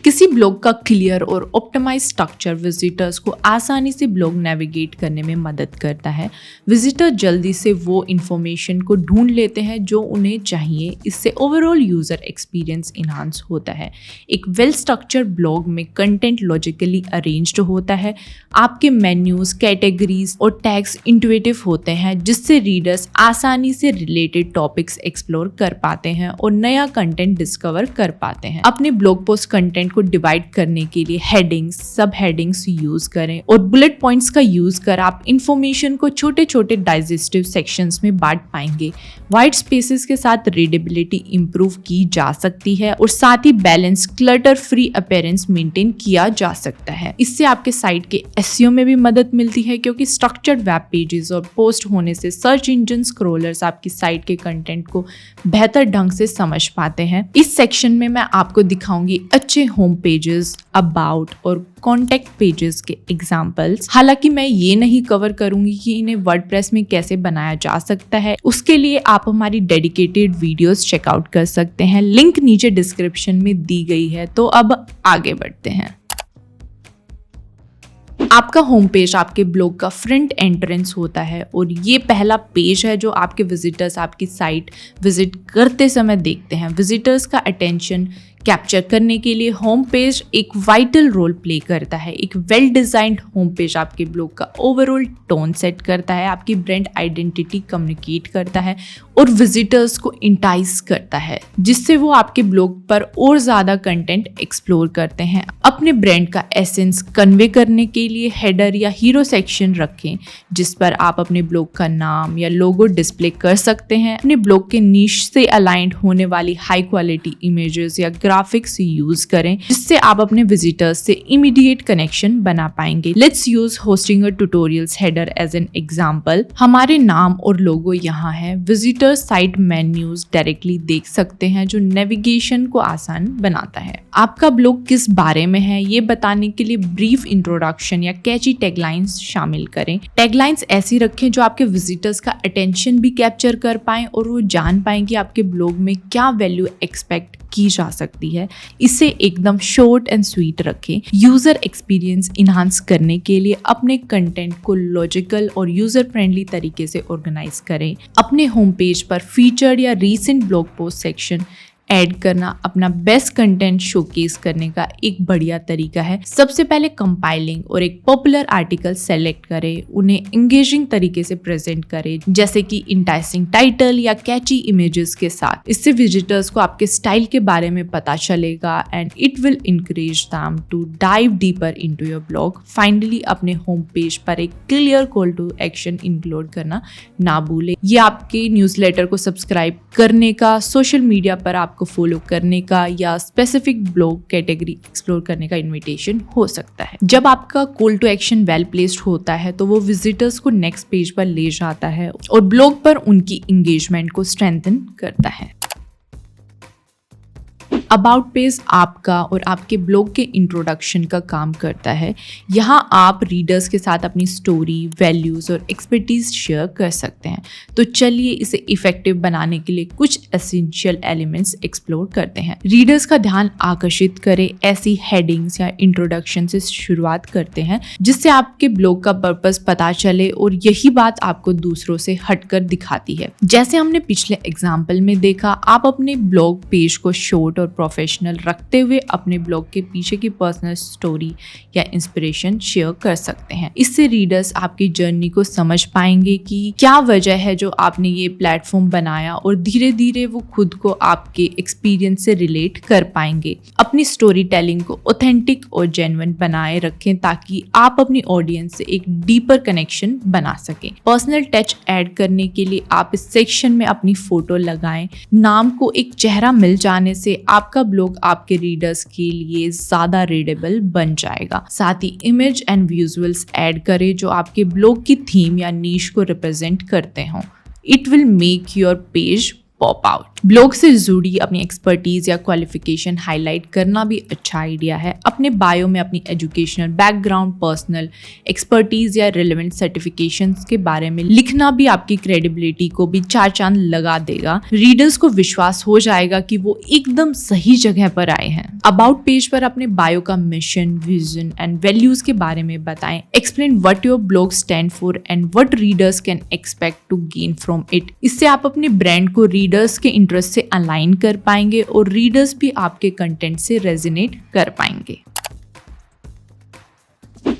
किसी ब्लॉग का क्लियर और ऑप्टिमाइज स्ट्रक्चर विजिटर्स को आसानी से ब्लॉग नेविगेट करने में मदद करता है। विजिटर जल्दी से वो इंफॉर्मेशन को ढूंढ लेते हैं जो उन्हें चाहिए। इससे ओवरऑल यूजर एक्सपीरियंस इन्हांस होता है। एक वेल स्ट्रक्चर ब्लॉग में कंटेंट लॉजिकली अरेंज्ड होता है। आपके मेन्यूज, कैटेगरीज और टैग्स इंट्यूटिव होते हैं जिससे रीडर्स आसानी से रिलेटेड टॉपिक्स एक्सप्लोर कर पाते हैं और नया कंटेंट डिस्कवर कर पाते हैं। अपने ब्लॉग पोस्ट कंटेंट को डिवाइड करने के लिए हेडिंग्स, सब हेडिंग्स यूज करें और बुलेट पॉइंट्स का यूज कर आप इंफॉर्मेशन को छोटे छोटे डाइजेस्टिव सेक्शंस में बांट पाएंगे। वाइट स्पेसेस के साथ रीडेबिलिटी इंप्रूव की जा सकती है और साथ ही balance, clutter free appearance maintain किया जा सकता है। इससे आपके साइट के एसईओ में भी मदद मिलती है, क्योंकि स्ट्रक्चर्ड वेब पेजेस और पोस्ट होने से सर्च इंजन स्क्रॉलर्स आपकी साइट के कंटेंट को बेहतर ढंग से समझ पाते हैं। इस सेक्शन में मैं आपको दिखाऊंगी अच्छे होम पेजेस, अबाउट और कॉन्टेक्ट पेजेस के एग्जाम्पल्स। हालांकि मैं ये नहीं कवर करूंगी कि इन्हें वर्डप्रेस में कैसे बनाया जा सकता है। उसके लिए आप हमारी डेडिकेटेड वीडियोस चेकआउट कर सकते हैं, लिंक नीचे डिस्क्रिप्शन में दी गई है। तो अब आगे बढ़ते हैं। आपका होम पेज आपके ब्लॉग का फ्रंट एंट्रेंस होता है और ये पहला पेज है जो आपके विजिटर्स आपकी साइट विजिट करते समय देखते हैं। विजिटर्स का अटेंशन कैप्चर करने के लिए होम पेज एक वाइटल रोल प्ले करता है। एक वेल डिजाइंड होम पेज आपके ब्लॉग का ओवरऑल टोन सेट करता है, आपकी ब्रांड आइडेंटिटी कम्युनिकेट करता है और विजिटर्स को इंटाइस करता है, जिससे वो आपके ब्लॉग पर और ज़्यादा कंटेंट एक्सप्लोर करते हैं। अपने ब्रांड का एसेंस कन्वे करने के लिए हेडर या हीरो सेक्शन रखें, जिस पर आप अपने ब्लॉग का नाम या लोगो डिस्प्ले कर सकते हैं। अपने ब्लॉग के नीश से अलाइंड होने वाली हाई क्वालिटी इमेजेस या ग्राफिक्स यूज करें, जिससे आप अपने विजिटर्स से इमीडिएट कनेक्शन बना पाएंगे। Let's use Hostinger tutorials header as an example. हमारे नाम और लोगो यहाँ है। विजिटर्स साइट मेन्यूज डायरेक्टली देख सकते हैं, जो नेविगेशन को आसान बनाता है। आपका ब्लॉग किस बारे में है ये बताने के लिए ब्रीफ इंट्रोडक्शन या कैची टैगलाइंस शामिल करें। टैगलाइंस ऐसी रखें जो आपके विजिटर्स का अटेंशन भी कैप्चर कर पाएं और वो जान पाएं कि आपके ब्लॉग में क्या वैल्यू एक्सपेक्ट की जा सकती है। इसे एकदम शॉर्ट एंड स्वीट रखें। यूजर एक्सपीरियंस इन्हांस करने के लिए अपने कंटेंट को लॉजिकल और यूजर फ्रेंडली तरीके से ऑर्गेनाइज करें। अपने होम पेज पर फीचर्ड या recent blog post section add करना अपना बेस्ट कंटेंट शोकेस करने का एक बढ़िया तरीका है। सबसे पहले कंपाइलिंग और एक पॉपुलर आर्टिकल सेलेक्ट करें, उन्हें एंगेजिंग तरीके से प्रेजेंट करें, जैसे कि इंटाइसिंग टाइटल या कैची इमेजेस के साथ। इससे विजिटर्स को आपके स्टाइल के बारे में पता चलेगा and it will encourage them to dive deeper into your blog. Finally अपने होम पेज पर एक clear call to action include करना ना भूलें। ये आपके न्यूज़लेटर को सब्सक्राइब करने का, सोशल मीडिया पर आपको फॉलो करने का या स्पेसिफिक ब्लॉग कैटेगरी एक्सप्लोर करने का इनविटेशन हो सकता है। जब आपका call to action well placed होता है तो वो विजिटर्स को नेक्स्ट पेज पर ले जाता है और ब्लॉग पर उनकी एंगेजमेंट को स्ट्रेंथन करता है। अबाउट पेज आपका और आपके ब्लॉग के इंट्रोडक्शन का काम करता है। यहाँ आप रीडर्स के साथ अपनी स्टोरी, वैल्यूज और एक्सपर्टीज शेयर कर सकते हैं। तो चलिए इसे इफेक्टिव बनाने के लिए कुछ एसेंशियल एलिमेंट्स एक्सप्लोर करते हैं। रीडर्स का ध्यान आकर्षित करें ऐसी हेडिंग्स या इंट्रोडक्शन से शुरुआत करते हैं जिससे आपके ब्लॉग का पर्पस पता चले और यही बात आपको दूसरों से हटकर दिखाती है। जैसे हमने पिछले एग्जाम्पल में देखा, आप अपने ब्लॉग पेज को शॉर्ट और प्रोफेशनल रखते हुए अपने ब्लॉग के पीछे की पर्सनल स्टोरी या इंस्पिरेशन शेयर कर सकते हैं। इससे रीडर्स आपकी जर्नी को समझ पाएंगे कि क्या वजह है जो आपने ये प्लेटफॉर्म बनाया और धीरे धीरे वो खुद को आपके एक्सपीरियंस से रिलेट कर पाएंगे। अपनी स्टोरी टेलिंग को ऑथेंटिक और जेन्युइन बनाए रखें ताकि आप अपनी ऑडियंस से एक डीपर कनेक्शन बना सकें। पर्सनल टच ऐड करने के लिए आप इस सेक्शन में अपनी फोटो लगाएं। नाम को एक चेहरा मिल जाने से आपका ब्लॉग आपके रीडर्स के लिए ज्यादा रीडेबल बन जाएगा। साथ ही इमेज एंड विजुअल्स ऐड करें जो आपके ब्लॉग की थीम या नीश को रिप्रेजेंट करते हों। It will make your page pop out. Blog से जुड़ी अपनी एक्सपर्टीज या क्वालिफिकेशन हाईलाइट करना भी अच्छा आइडिया है। अपने बायो में अपनी एजुकेशनल बैकग्राउंड, पर्सनल एक्सपर्टीज या रिलेवेंट सर्टिफिकेशंस के बारे में लिखना भी आपकी क्रेडिबिलिटी को भी 4 चांद लगा देगा। रीडर्स को विश्वास हो जाएगा कि वो एकदम सही जगह पर आए हैं। अबाउट पेज पर अपने बायो का मिशन, विजन एंड वैल्यूज के बारे में बताएं। Explain what your blog stand for and what readers can expect to gain from it. इससे आप अपने ब्रांड को रीडर्स के इंटरेस्ट से अलाइन कर पाएंगे और रीडर्स भी आपके कंटेंट से रेजोनेट कर पाएंगे।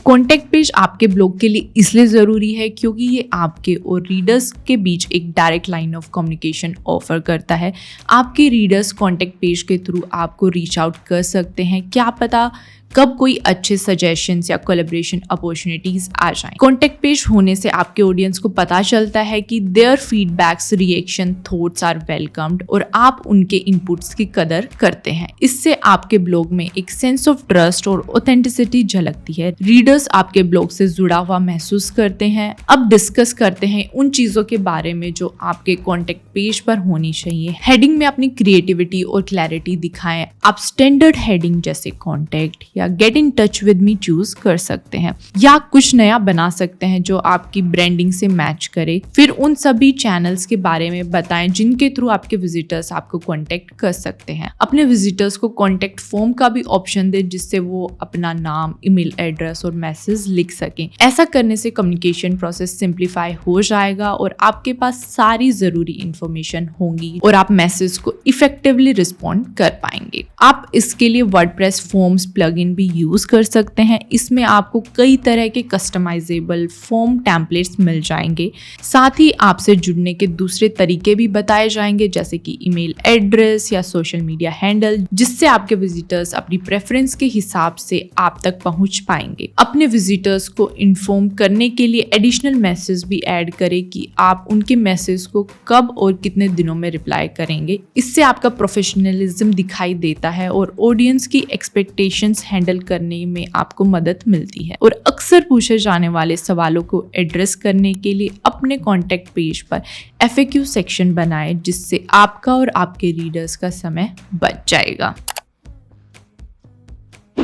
कॉन्टेक्ट पेज आपके ब्लॉग के लिए इसलिए जरूरी है क्योंकि ये आपके और रीडर्स के बीच एक direct line of communication offer करता है। आपके रीडर्स कॉन्टेक्ट पेज के थ्रू आपको रीच आउट कर सकते हैं, क्या पता कब कोई अच्छे सजेशंस या कोलैबोरेशन अपॉर्चुनिटीज आ जाएं। कॉन्टेक्ट पेज होने से आपके ऑडियंस को पता चलता है कि their feedbacks, reaction, thoughts are welcomed और आप उनके इनपुट्स की कदर करते हैं। इससे आपके ब्लॉग में एक सेंस ऑफ ट्रस्ट और ऑथेंटिसिटी झलकती है। रीडर्स आपके ब्लॉग से जुड़ा हुआ महसूस करते हैं। अब डिस्कस करते हैं उन चीजों के बारे में जो आपके कॉन्टेक्ट पेज पर होनी चाहिए। हेडिंग में अपनी क्रिएटिविटी और क्लैरिटी दिखाएं। आप स्टैंडर्ड हेडिंग जैसे कॉन्टेक्ट या get in touch with me choose कर सकते हैं या कुछ नया बना सकते हैं जो आपकी ब्रांडिंग से मैच करे। फिर उन सभी चैनल्स के बारे में बताएं जिनके थ्रू आपके विजिटर्स आपको कांटेक्ट कर सकते हैं। अपने विजिटर्स को कांटेक्ट फॉर्म का भी ऑप्शन दें जिससे वो अपना नाम, ईमेल एड्रेस और मैसेज लिख सकें। ऐसा करने से कम्युनिकेशन प्रोसेस सिंप्लीफाई हो जाएगा और आपके पास सारी जरूरी इंफॉर्मेशन होंगी और आप मैसेज को इफेक्टिवली रिस्पॉन्ड कर पाएंगे। आप इसके लिए वर्डप्रेस फॉर्म्स प्लगइन भी यूज कर सकते हैं। इसमें आपको कई तरह के कस्टमाइजेबल फॉर्म टेम्पलेट्स मिल जाएंगे। साथ ही आपसे जुड़ने के दूसरे तरीके भी बताए जाएंगे जैसे कि ईमेल एड्रेस या सोशल मीडिया हैंडल, जिससे आपके विजिटर्स अपनी प्रेफरेंस के हिसाब से आप तक पहुंच पाएंगे। अपने विजिटर्स को इन्फॉर्म करने के लिए एडिशनल मैसेज भी ऐड करें कि आप उनके मैसेज को कब और कितने दिनों में रिप्लाई करेंगे। इससे आपका प्रोफेशनलिज्म दिखाई देता है और ऑडियंस की एक्सपेक्टेशंस हैंडल करने में आपको मदद मिलती है। और अक्सर पूछे जाने वाले सवालों को एड्रेस करने के लिए अपने कॉन्टेक्ट पेज पर FAQ सेक्शन बनाएं जिससे आपका और आपके रीडर्स का समय बच जाएगा।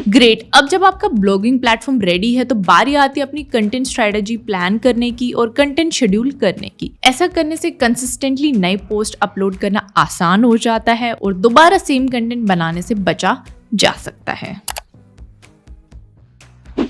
ग्रेट। अब जब आपका ब्लॉगिंग प्लेटफॉर्म रेडी है तो बारी आती है अपनी कंटेंट स्ट्रेटजी प्लान करने की और कंटेंट शेड्यूल करने की। ऐसा करने से कंसिस्टेंटली नए पोस्ट अपलोड करना आसान हो जाता है और दोबारा सेम कंटेंट बनाने से बचा जा सकता है।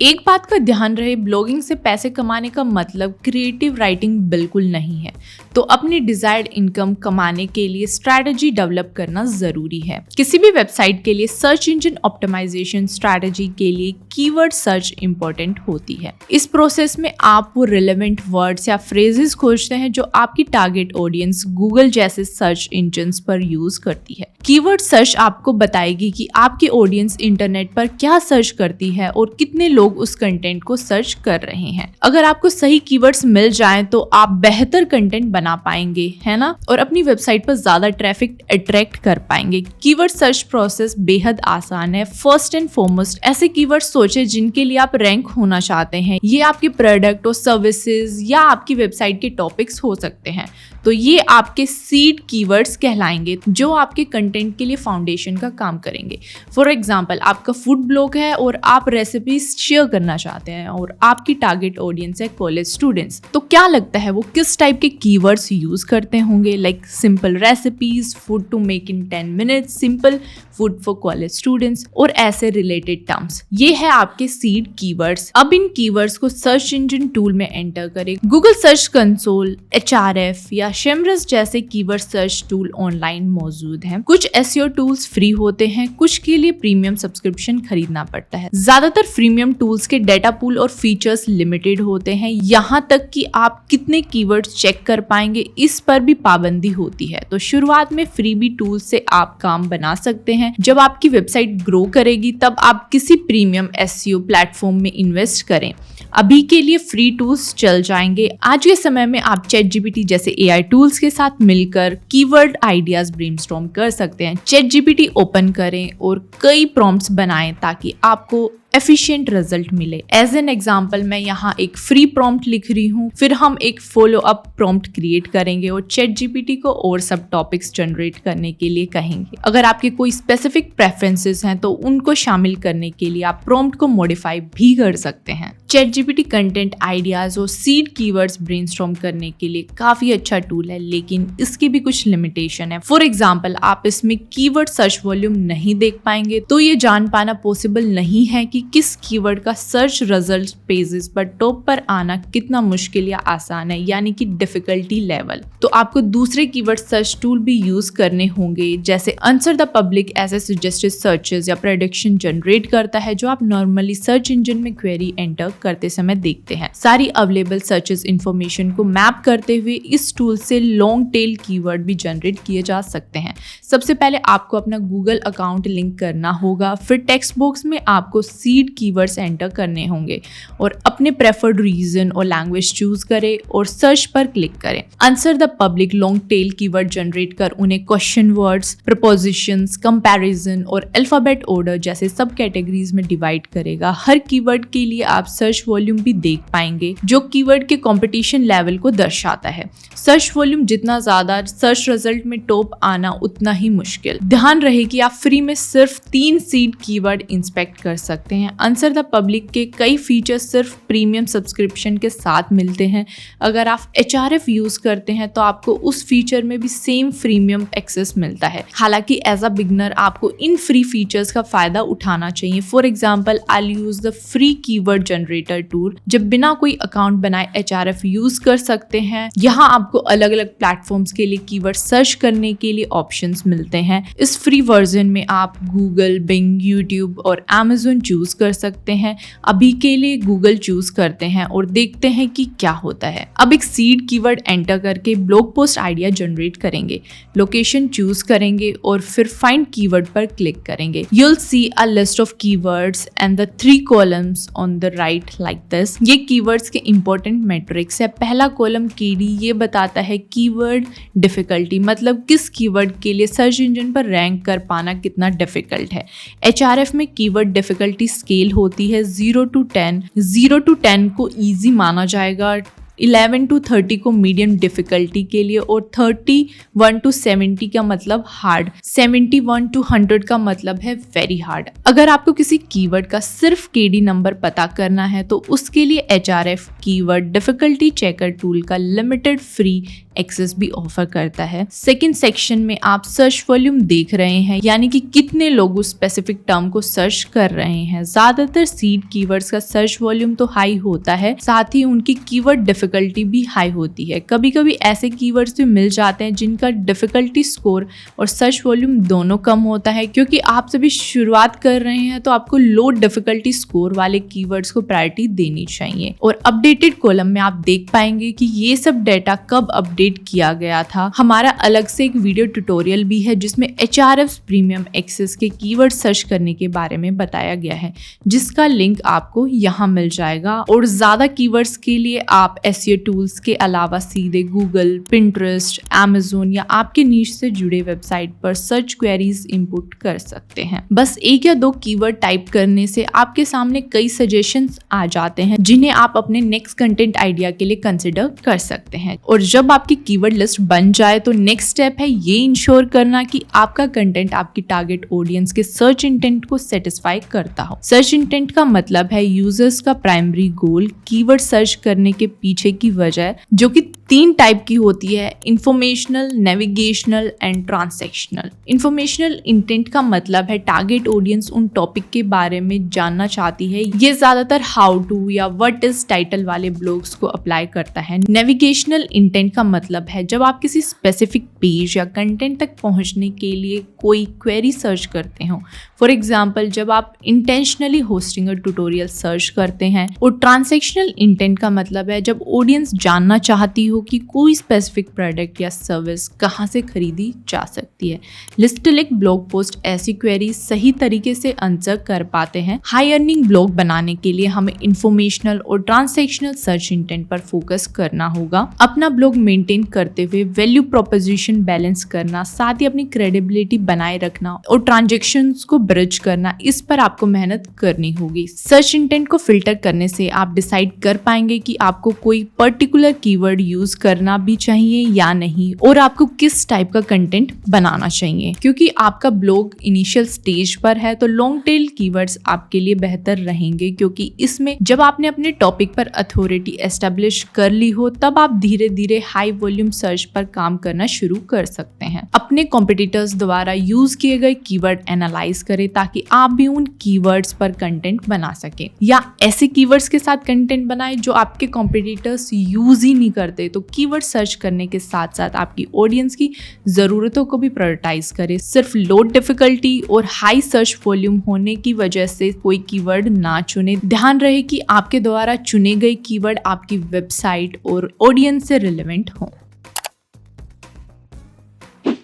एक बात का ध्यान रहे, ब्लॉगिंग से पैसे कमाने का मतलब क्रिएटिव राइटिंग बिल्कुल नहीं है। तो अपनी डिजायर्ड इनकम कमाने के लिए स्ट्रैटेजी डेवलप करना जरूरी है। किसी भी वेबसाइट के लिए सर्च इंजन ऑप्टिमाइजेशन स्ट्रैटेजी के लिए कीवर्ड सर्च इंपॉर्टेंट होती है। इस प्रोसेस में आप वो रिलेवेंट वर्ड्स या फ्रेजेस खोजते हैं जो आपकी टारगेट ऑडियंस गूगल जैसे सर्च इंजन्स पर यूज करती है। कीवर्ड सर्च आपको बताएगी कि आपकी ऑडियंस इंटरनेट पर क्या सर्च करती है और कितने लोग उस कंटेंट को सर्च कर रहे हैं। अगर आपको सही कीवर्ड्स मिल जाएं तो आप बेहतर कंटेंट बना पाएंगे, है ना, और अपनी वेबसाइट पर ज्यादा ट्रैफिक अट्रैक्ट कर पाएंगे। कीवर्ड सर्च प्रोसेस बेहद आसान है। फर्स्ट एंड फॉरमोस्ट ऐसे कीवर्ड सोचें जिनके लिए आप रैंक होना चाहते हैं। ये आपके प्रोडक्ट और सर्विसेज या आपकी वेबसाइट के टॉपिक्स हो सकते हैं। तो ये आपके सीड कीवर्ड्स कहलाएंगे जो आपके कंटेंट के लिए फाउंडेशन का काम करेंगे। फॉर एग्जाम्पल, आपका फूड ब्लॉग है और आप रेसिपीज शेयर करना चाहते हैं और आपकी टारगेट ऑडियंस है कॉलेज स्टूडेंट्स। तो क्या लगता है वो किस टाइप के कीवर्ड्स यूज करते होंगे? Like simple recipes, food to make in 10 minutes, simple food for college students और ऐसे रिलेटेड टर्म्स। ये है आपके सीड कीवर्ड्स। अब इन कीवर्ड्स को सर्च इंजन टूल में एंटर करें। गूगल सर्च कंसोल, HRF या शेमरस जैसे कीवर्ड सर्च टूल ऑनलाइन मौजूद हैं। कुछ SEO टूल्स फ्री होते हैं, कुछ के लिए प्रीमियम सब्सक्रिप्शन खरीदना पड़ता है। ज्यादातर प्रीमियम टूल्स के डेटा पूल और फीचर्स लिमिटेड होते हैं। यहाँ तक कि आप कितने कीवर्ड्स चेक कर पाएंगे इस पर भी पाबंदी होती है। तो शुरुआत में फ्रीबी टूल से आप काम बना सकते हैं। जब आपकी वेबसाइट ग्रो करेगी तब आप किसी प्रीमियम SEO प्लेटफॉर्म में इन्वेस्ट करें। अभी के लिए फ्री टूल्स चल जाएंगे। आज के समय में आप ChatGPT जैसे AI टूल्स के साथ मिलकर कीवर्ड आइडियाज ब्रेनस्टॉर्म कर सकते हैं। ChatGPT ओपन करें और कई प्रॉम्प्ट्स बनाएं ताकि आपको एफिशिएंट रिजल्ट मिले। एज एन एग्जाम्पल, मैं यहाँ एक फ्री प्रॉम्प्ट लिख रही हूँ, फिर हम एक फॉलो अप प्रॉम्प्ट क्रिएट करेंगे और ChatGPT को और सब टॉपिक्स जनरेट करने के लिए कहेंगे। अगर आपके कोई स्पेसिफिक प्रेफरेंसेस हैं तो उनको शामिल करने के लिए आप प्रॉम्प्ट को मॉडिफाई भी कर सकते हैं। ChatGPT कंटेंट आइडियाज और सीड कीवर्ड्स ब्रेनस्टॉर्म करने के लिए काफी अच्छा टूल है, लेकिन इसकी भी कुछ लिमिटेशन है। फॉर एग्जाम्पल, आप इसमें कीवर्ड सर्च वॉल्यूम नहीं देख पाएंगे, तो ये जान पाना पॉसिबल नहीं है कि कि किस कीवर्ड का सर्च रिजल्ट पेजेस पर टॉप पर आना कितना मुश्किल या आसान है, यानी कि डिफिकल्टी लेवल। तो आपको दूसरे कीवर्ड सर्च टूल भी यूज करने होंगे, जैसे आंसर द पब्लिक ऐसे सजेस्टेड सर्चेस या प्रेडिक्शन जनरेट करता है जो आप नॉर्मली सर्च इंजन में क्वेरी एंटर करते समय देखते हैं। सारी अवेलेबल सर्चेस इंफॉर्मेशन को मैप करते हुए इस टूल से लॉन्ग टेल कीवर्ड भी जनरेट किए जा सकते हैं। सबसे पहले आपको अपना गूगल अकाउंट लिंक करना होगा, फिर टेक्स्ट बॉक्स में आपको सीड कीवर्ड्स एंटर करने होंगे और अपने प्रेफर्ड रीजन और लैंग्वेज चूज करें और सर्च पर क्लिक करें। Answer the public long tail keyword generate कर उन्हें क्वेश्चन वर्ड्स, प्रपोजिशंस, कंपैरिजन और अल्फाबेट ऑर्डर जैसे सब कैटेगरीज में डिवाइड करेगा। हर कीवर्ड के लिए आप सर्च वॉल्यूम भी देख पाएंगे जो कीवर्ड के कंपटीशन लेवल को दर्शाता है। सर्च वॉल्यूम जितना ज्यादा, सर्च रिजल्ट में टॉप आना उतना ही मुश्किल। ध्यान रहे कि आप फ्री में सिर्फ 3 सीड कीवर्ड इंस्पेक्ट कर सकते हैं। आंसर द पब्लिक के कई फीचर्स सिर्फ प्रीमियम सब्सक्रिप्शन के साथ मिलते हैं। अगर आप HRF यूज करते हैं तो आपको उस फीचर में भी सेम प्रीमियम एक्सेस मिलता है। हालांकि एज अ बिगनर आपको इन फ्री फीचर्स का फायदा उठाना चाहिए। For example, I use the free keyword generator tool. जब बिना कोई अकाउंट बनाए HRF यूज कर सकते हैं। यहाँ आपको अलग अलग प्लेटफॉर्म्स के लिए कीवर्ड सर्च करने के लिए ऑप्शंस मिलते हैं। इस फ्री वर्जन में आप गूगल, बिंग, यूट्यूब और Amazon चूज कर सकते हैं। अभी के लिए गूगल चूज करते हैं और देखते हैं कि क्या होता है। अब एक सीड कीवर्ड एंटर करके ब्लॉग पोस्ट आइडिया जनरेट करेंगे, लोकेशन चूज करेंगे और फिर फाइंड कीवर्ड पर क्लिक करेंगे। You'll see a list of keywords and the 3 columns on the right like this। ये कीवर्ड्स के इंपॉर्टेंट मैट्रिक्स है। पहला कॉलम KD ये बताता है कीवर्ड डिफिकल्टी, मतलब किस कीवर्ड के लिए सर्च इंजन पर रैंक कर पाना कितना डिफिकल्ट है। HRF में कीवर्ड डिफिकल्टी स्केल होती है 0 to 10। 0 to 10 को ईजी माना जाएगा, 11 to 30 को मीडियम डिफिकल्टी के लिए और 31 to 70 का मतलब हार्ड, 71 to 100 का मतलब है वेरी हार्ड। अगर आपको किसी कीवर्ड का सिर्फ KD नंबर पता करना है तो उसके लिए HRF keyword difficulty checker tool का लिमिटेड फ्री एक्सेस भी ऑफर करता है। सेकंड सेक्शन में आप सर्च वॉल्यूम देख रहे हैं, यानी कि कितने लोग उस स्पेसिफिक टर्म को सर्च कर रहे हैं। ज्यादातर सीड कीवर्ड्स का सर्च वॉल्यूम तो हाई होता है, साथ ही उनकी कीवर्ड डिफिकल्टी भी हाई होती है। कभी कभी ऐसे कीवर्ड्स भी मिल जाते हैं जिनका डिफिकल्टी स्कोर और सर्च वॉल्यूम दोनों कम होता है। क्योंकि आप सभी शुरुआत कर रहे हैं तो आपको लो डिफिकल्टी स्कोर वाले कीवर्ड्स को प्रायोरिटी देनी चाहिए। और अपडेटेड कॉलम में आप देख पाएंगे कि ये सब डेटा कब अपडेट किया गया था। हमारा अलग से एक वीडियो ट्यूटोरियल भी है जिसमें HRF प्रीमियम एक्सेस के कीवर्ड सर्च करने के बारे में बताया गया है, जिसका लिंक आपको यहाँ मिल जाएगा। और ज्यादा कीवर्ड्स के लिए आप SEO टूल्स के अलावा सीधे गूगल, पिंटरेस्ट, Amazon या आपके नीश से जुड़े वेबसाइट पर सर्च क्वेरीज इंपुट कर सकते हैं। बस 1 या 2 कीवर्ड टाइप करने से आपके सामने कई सजेशंस आ जाते हैं जिन्हें आप अपने नेक्स्ट कंटेंट आइडिया के लिए कंसिडर कर सकते हैं। और जब आपकी कीवर्ड लिस्ट बन जाए तो नेक्स्ट स्टेप है ये इंश्योर करना कि आपका कंटेंट आपकी टारगेट ऑडियंस के सर्च इंटेंट को सेटिस्फाई करता हो। सर्च इंटेंट का मतलब है यूजर्स का प्राइमरी गोल, कीवर्ड सर्च करने के पीछे की वजह, जो कि 3 टाइप की होती है: informational, navigational and transactional. Informational intent का मतलब है टारगेट ऑडियंस उन टॉपिक के बारे में जानना चाहती है। ये ज्यादातर हाउ टू या व्हाट इज टाइटल वाले ब्लॉग्स को अप्लाई करता है। नेविगेशनल इंटेंट का मतलब है जब आप किसी स्पेसिफिक पेज या कंटेंट तक पहुंचने के लिए कोई क्वेरी सर्च करते हो। फॉर एग्जाम्पल, जब आप intentionally hosting a tutorial search करते हैं। और ट्रांसैक्शनल इंटेंट का मतलब है जब ऑडियंस जानना चाहती हो कि कोई स्पेसिफिक प्रोडक्ट या सर्विस कहाँ से खरीदी जा सकती है। लिस्टलिक ब्लॉग पोस्ट ऐसी क्वेरी सही तरीके से आंसर कर पाते हैं। हाई अर्निंग ब्लॉग बनाने के लिए हमें इंफॉर्मेशनल और ट्रांसैक्शनल सर्च इंटेंट पर फोकस करना होगा। अपना ब्लॉग मेंटेन करते हुए वैल्यू प्रोपोजिशन बैलेंस करना, साथ ही अपनी क्रेडिबिलिटी बनाए रखना और ट्रांजैक्शंस को ब्रिज करना, इस पर आपको मेहनत करनी होगी। सर्च इंटेंट को फिल्टर करने से आप डिसाइड कर पाएंगे कि आपको कोई पर्टिकुलर कीवर्ड यूज करना भी चाहिए या नहीं, और आपको किस टाइप का कंटेंट बनाना चाहिए। क्योंकि आपका ब्लॉग इनिशियल स्टेज पर है तो लॉन्ग टेल कीवर्ड्स आपके लिए बेहतर रहेंगे, क्योंकि इसमें जब आपने अपने टॉपिक पर अथॉरिटी एस्टेब्लिश कर ली हो तब आप धीरे धीरे हाई वॉल्यूम सर्च पर काम करना शुरू कर सकते हैं। अपने कॉम्पिटिटर्स द्वारा यूज किए गए कीवर्ड एनालाइज करें, करें ताकि आप भी उन कीवर्ड्स पर कंटेंट बना सकें, या ऐसे कीवर्ड्स के साथ कंटेंट बनाएं जो आपके कॉम्पिटिटर्स यूज ही नहीं करते। तो कीवर्ड सर्च करने के साथ साथ आपकी ऑडियंस की ज़रूरतों को भी प्रायोरिटाइज करें। सिर्फ लोड डिफिकल्टी और हाई सर्च वॉल्यूम होने की वजह से कोई कीवर्ड ना चुने। ध्यान रहे कि आपके द्वारा चुने गए कीवर्ड आपकी वेबसाइट और ऑडियंस से रिलेवेंट हों।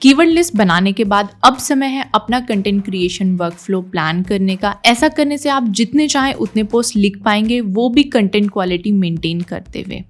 कीवर्ड लिस्ट बनाने के बाद अब समय है अपना कंटेंट क्रिएशन वर्कफ्लो प्लान करने का। ऐसा करने से आप जितने चाहें उतने पोस्ट लिख पाएंगे, वो भी कंटेंट क्वालिटी मेंटेन करते हुए।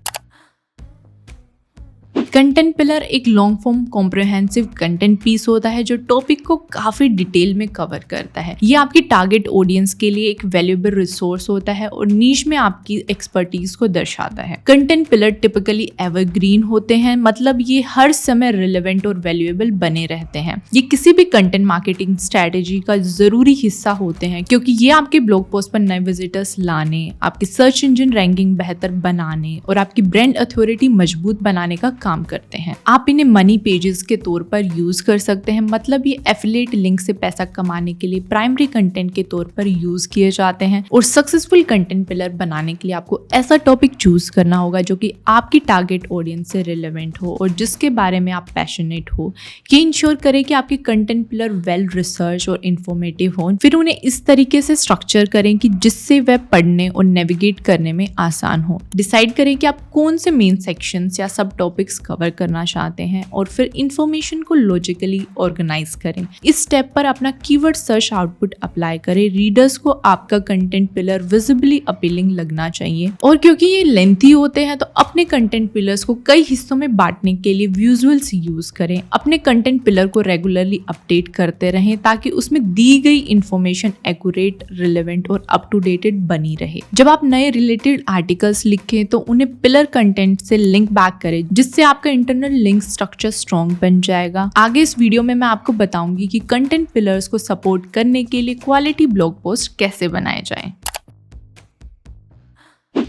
कंटेंट पिलर एक long form comprehensive content piece होता है जो टॉपिक को काफी डिटेल में कवर करता है। ये आपकी टारगेट ऑडियंस के लिए एक वैल्यूएबल रिसोर्स होता है और नीश में आपकी एक्सपर्टीज को दर्शाता है। कंटेंट पिलर टिपिकली एवरग्रीन होते हैं, मतलब ये हर समय रिलेवेंट और वैल्यूएबल बने रहते हैं। ये किसी भी कंटेंट मार्केटिंग स्ट्रेटेजी का जरूरी हिस्सा होते हैं क्योंकि ये आपके ब्लॉग पोस्ट पर नए विजिटर्स लाने, आपकी सर्च इंजन रैंकिंग बेहतर बनाने और आपकी ब्रांड अथॉरिटी मजबूत बनाने का काम करते हैं। आप इन्हें मनी पेजेस के तौर पर यूज कर सकते हैं, मतलब ये एफिलिएट लिंक से पैसा कमाने के लिए प्राइमरी कंटेंट के तौर पर यूज किए जाते हैं। और सक्सेसफुल कंटेंट पिलर बनाने के लिए आपको ऐसा टॉपिक चूज करना होगा जो कि आपकी टारगेट ऑडियंस से रिलेवेंट हो और जिसके बारे में आप पैशनेट हो। ये इंश्योर करें कि आपके कंटेंट पिलर वेल रिसर्च और इंफॉर्मेटिव हो। फिर उन्हें इस तरीके से स्ट्रक्चर करें कि जिससे वे पढ़ने और नेविगेट करने में आसान हो। डिसाइड करें कि आप कौन से मेन सेक्शंस या सब टॉपिक्स कवर करना चाहते हैं और फिर इंफॉर्मेशन को लॉजिकली ऑर्गेनाइज करें। इस स्टेप पर अपना कीवर्ड सर्च आउटपुट अप्लाई करें। रीडर्स को आपका कंटेंट पिलर विजिबली अपीलिंग लगना चाहिए और क्योंकि ये लेंथी होते हैं तो अपने कंटेंट पिलर्स को कई हिस्सों में बांटने के लिए विजुअल्स यूज करें। अपने कंटेंट पिलर को रेगुलरली अपडेट करते रहें ताकि उसमें दी गई इंफॉर्मेशन एक्यूरेट, रिलेवेंट और अप टू डेटेड बनी रहे। जब आप नए रिलेटेड आर्टिकल्स लिखें तो उन्हें पिलर कंटेंट से लिंक बैक करें जिससे आपका इंटरनल लिंक स्ट्रक्चर स्ट्रॉन्ग बन जाएगा। आगे इस वीडियो में मैं आपको बताऊंगी कि कंटेंट पिलर्स को सपोर्ट करने के लिए क्वालिटी ब्लॉग पोस्ट कैसे बनाए जाएं।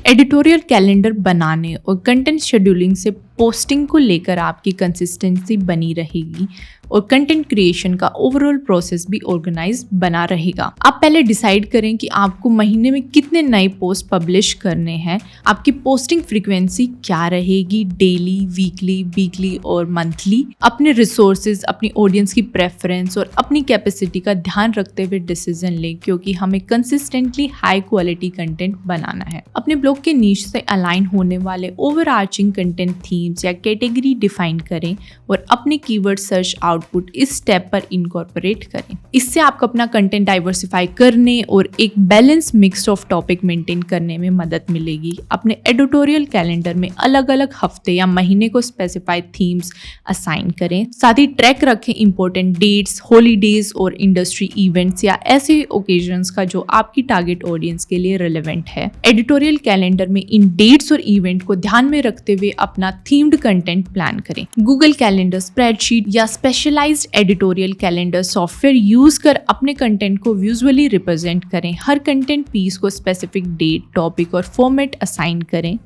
एडिटोरियल कैलेंडर बनाने और कंटेंट शेड्यूलिंग से पोस्टिंग को लेकर आपकी कंसिस्टेंसी बनी रहेगी और कंटेंट क्रिएशन का ओवरऑल प्रोसेस भी ऑर्गेनाइज बना रहेगा। आप पहले डिसाइड करें कि आपको महीने में कितने नए पोस्ट पब्लिश करने हैं। आपकी पोस्टिंग फ्रीक्वेंसी क्या रहेगी, डेली, वीकली और मंथली। अपने रिसोर्सेज, अपनी ऑडियंस की प्रेफरेंस और अपनी कैपेसिटी का ध्यान रखते हुए डिसीजन लें क्योंकि हमें कंसिस्टेंटली हाई क्वालिटी कंटेंट बनाना है। अपने ब्लॉग के नीश से अलाइन होने वाले ओवरआर्चिंग कंटेंट थीम्स या कैटेगरी डिफाइन करें और अपने कीवर्ड सर्च आउटपुट इस स्टेप पर इनकॉर्पोरेट करें। इससे आपको अपना कंटेंट डाइवर्सिफाई करने और एक balance mix of topic maintain करने में मदद मिलेगी। अपने एडिटोरियल कैलेंडर में अलग अलग हफ्ते या महीने को स्पेसिफाइड थीम्स असाइन करें। साथ ही ट्रैक रखें इंपॉर्टेंट डेट्स, हॉलीडेज और इंडस्ट्री इवेंट्स या ऐसे ओकेजन्स का जो आपकी टारगेट ऑडियंस के लिए रिलेवेंट है। एडिटोरियल कैलेंडर में इन डेट्स और इवेंट को ध्यान में रखते हुए अपना थीम्ड कंटेंट प्लान करें। गूगल कैलेंडर, स्प्रेडशीट या specialized editorial calendar software use कर अपने कंटेंट को विजुअली रिप्रेजेंट करें। हर कंटेंट पीस को स्पेसिफिक डेट, टॉपिक और फॉर्मेट असाइन करें।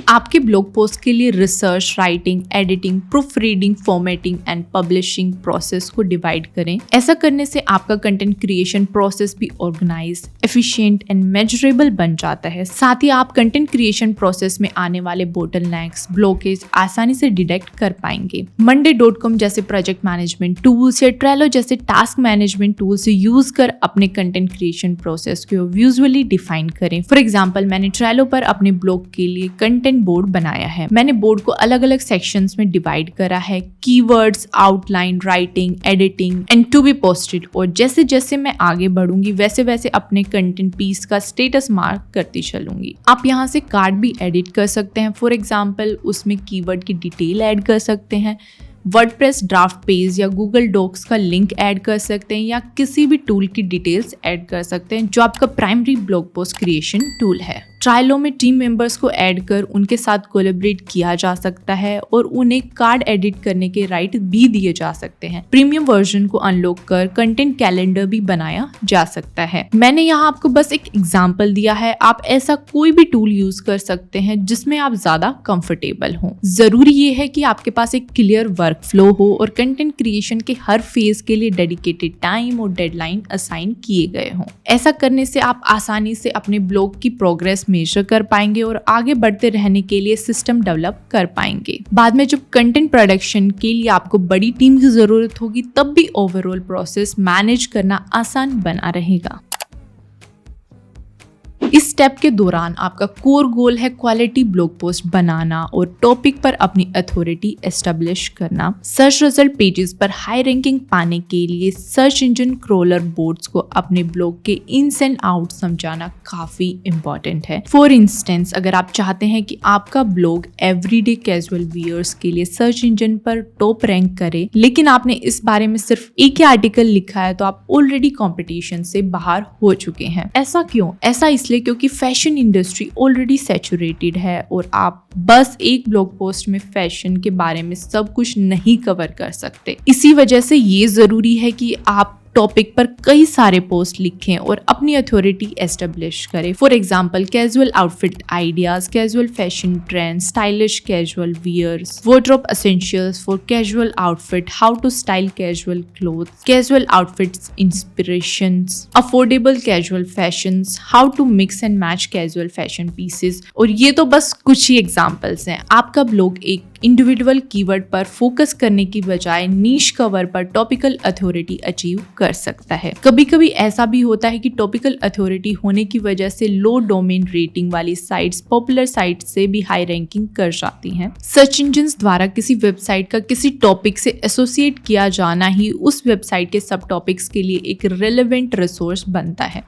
आपके ब्लॉग पोस्ट के लिए research, writing, editing, proof reading, formatting and publishing process को डिवाइड करें। ऐसा करने से आपका कंटेंट क्रिएशन प्रोसेस भी ऑर्गेनाइज, एफिशिएंट एंड मेजरेबल बन जाता है। साथ ही आप कंटेंट क्रिएशन प्रोसेस में आने वाले बोटलनेक्स, ब्लॉकेज आसानी से डिटेक्ट कर पाएंगे। monday.com जैसे प्रोजेक्ट मैनेजमेंट टूल्स या ट्रेलो जैसे टास्क मैनेजमेंट टूल्स यूज कर अपने कंटेंट क्रिएशन प्रोसेस को विजुअली डिफाइन करें। फॉर एग्जाम्पल, मैंने ट्रेलो पर अपने ब्लॉग के लिए कंटेंट बोर्ड बनाया है। मैंने बोर्ड को अलग अलग सेक्शंस में डिवाइड करा है: keywords, outline, writing, editing and to be posted. और जैसे जैसे मैं आगे बढ़ूंगी वैसे वैसे अपने कंटेंट पीस का स्टेटस मार्क करती चलूंगी। आप यहाँ से कार्ड भी एडिट कर सकते हैं। फॉर एग्जाम्पल, उसमें कीवर्ड की डिटेल ऐड कर सकते हैं, वर्डप्रेस ड्राफ्ट पेज या गूगल डॉक्स का लिंक ऐड कर सकते हैं या किसी भी टूल की डिटेल्स ऐड कर सकते हैं जो आपका primary blog post creation tool है। ट्रायलो में टीम मेंबर्स को ऐड कर उनके साथ कोलैबोरेट किया जा सकता है और उन्हें कार्ड एडिट करने के राइट भी दिए जा सकते हैं। प्रीमियम वर्जन को अनलॉक कर कंटेंट कैलेंडर भी बनाया जा सकता है। मैंने यहाँ आपको बस एक एग्जांपल दिया है, आप ऐसा कोई भी टूल यूज कर सकते हैं जिसमें आप ज्यादा कंफर्टेबल हो। जरूरी ये है कि आपके पास एक क्लियर वर्क फ्लो हो और कंटेंट क्रिएशन के हर फेज के लिए डेडिकेटेड टाइम और डेडलाइन असाइन किए गए हों। ऐसा करने से आप आसानी से अपने ब्लॉग की प्रोग्रेस मेजर कर पाएंगे और आगे बढ़ते रहने के लिए सिस्टम डेवलप कर पाएंगे। बाद में जब कंटेंट प्रोडक्शन के लिए आपको बड़ी टीम की जरूरत होगी तब भी ओवरऑल प्रोसेस मैनेज करना आसान बना रहेगा। इस स्टेप के दौरान आपका कोर गोल है क्वालिटी ब्लॉग पोस्ट बनाना और टॉपिक पर अपनी अथॉरिटी एस्टेब्लिश करना। सर्च रिजल्ट पेजेस पर हाई रैंकिंग पाने के लिए सर्च इंजन क्रॉलर बोर्ड्स को अपने ब्लॉग के इन्स एंड आउट समझाना काफी इंपॉर्टेंट है। फॉर इंस्टेंस, अगर आप चाहते हैं कि आपका ब्लॉग एवरीडे कैजुअल व्यूअर्स के लिए सर्च इंजन पर टॉप रैंक करे, लेकिन आपने इस बारे में सिर्फ एक ही आर्टिकल लिखा है, तो आप ऑलरेडी कंपटीशन से बाहर हो चुके हैं। ऐसा क्यों? ऐसा इसलिए क्योंकि फैशन इंडस्ट्री ऑलरेडी सैचुरेटेड है और आप बस एक ब्लॉग पोस्ट में फैशन के बारे में सब कुछ नहीं कवर कर सकते। इसी वजह से ये जरूरी है कि आप टॉपिक पर कई सारे पोस्ट लिखें और अपनी अथॉरिटी एस्टेब्लिश करें। For example, casual outfit ideas, casual fashion trend, stylish casual wears, wardrobe essentials for casual outfit, how to style casual clothes, casual outfits inspirations, affordable casual fashions, how to mix and match casual fashion pieces. और ये तो बस कुछ ही examples हैं। आपका blog एक individual keyword पर focus करने की बजाय नीश कवर पर टॉपिकल अथॉरिटी अचीव कर सकता है। कभी कभी ऐसा भी होता है कि टॉपिकल अथॉरिटी होने की वजह से लो डोमेन रेटिंग वाली साइट्स पॉपुलर साइट्स से भी हाई रैंकिंग कर जाती हैं। सर्च इंजन्स द्वारा किसी वेबसाइट का किसी टॉपिक से एसोसिएट किया जाना ही उस वेबसाइट के सब टॉपिक्स के लिए एक रेलेवेंट रिसोर्स बनता है।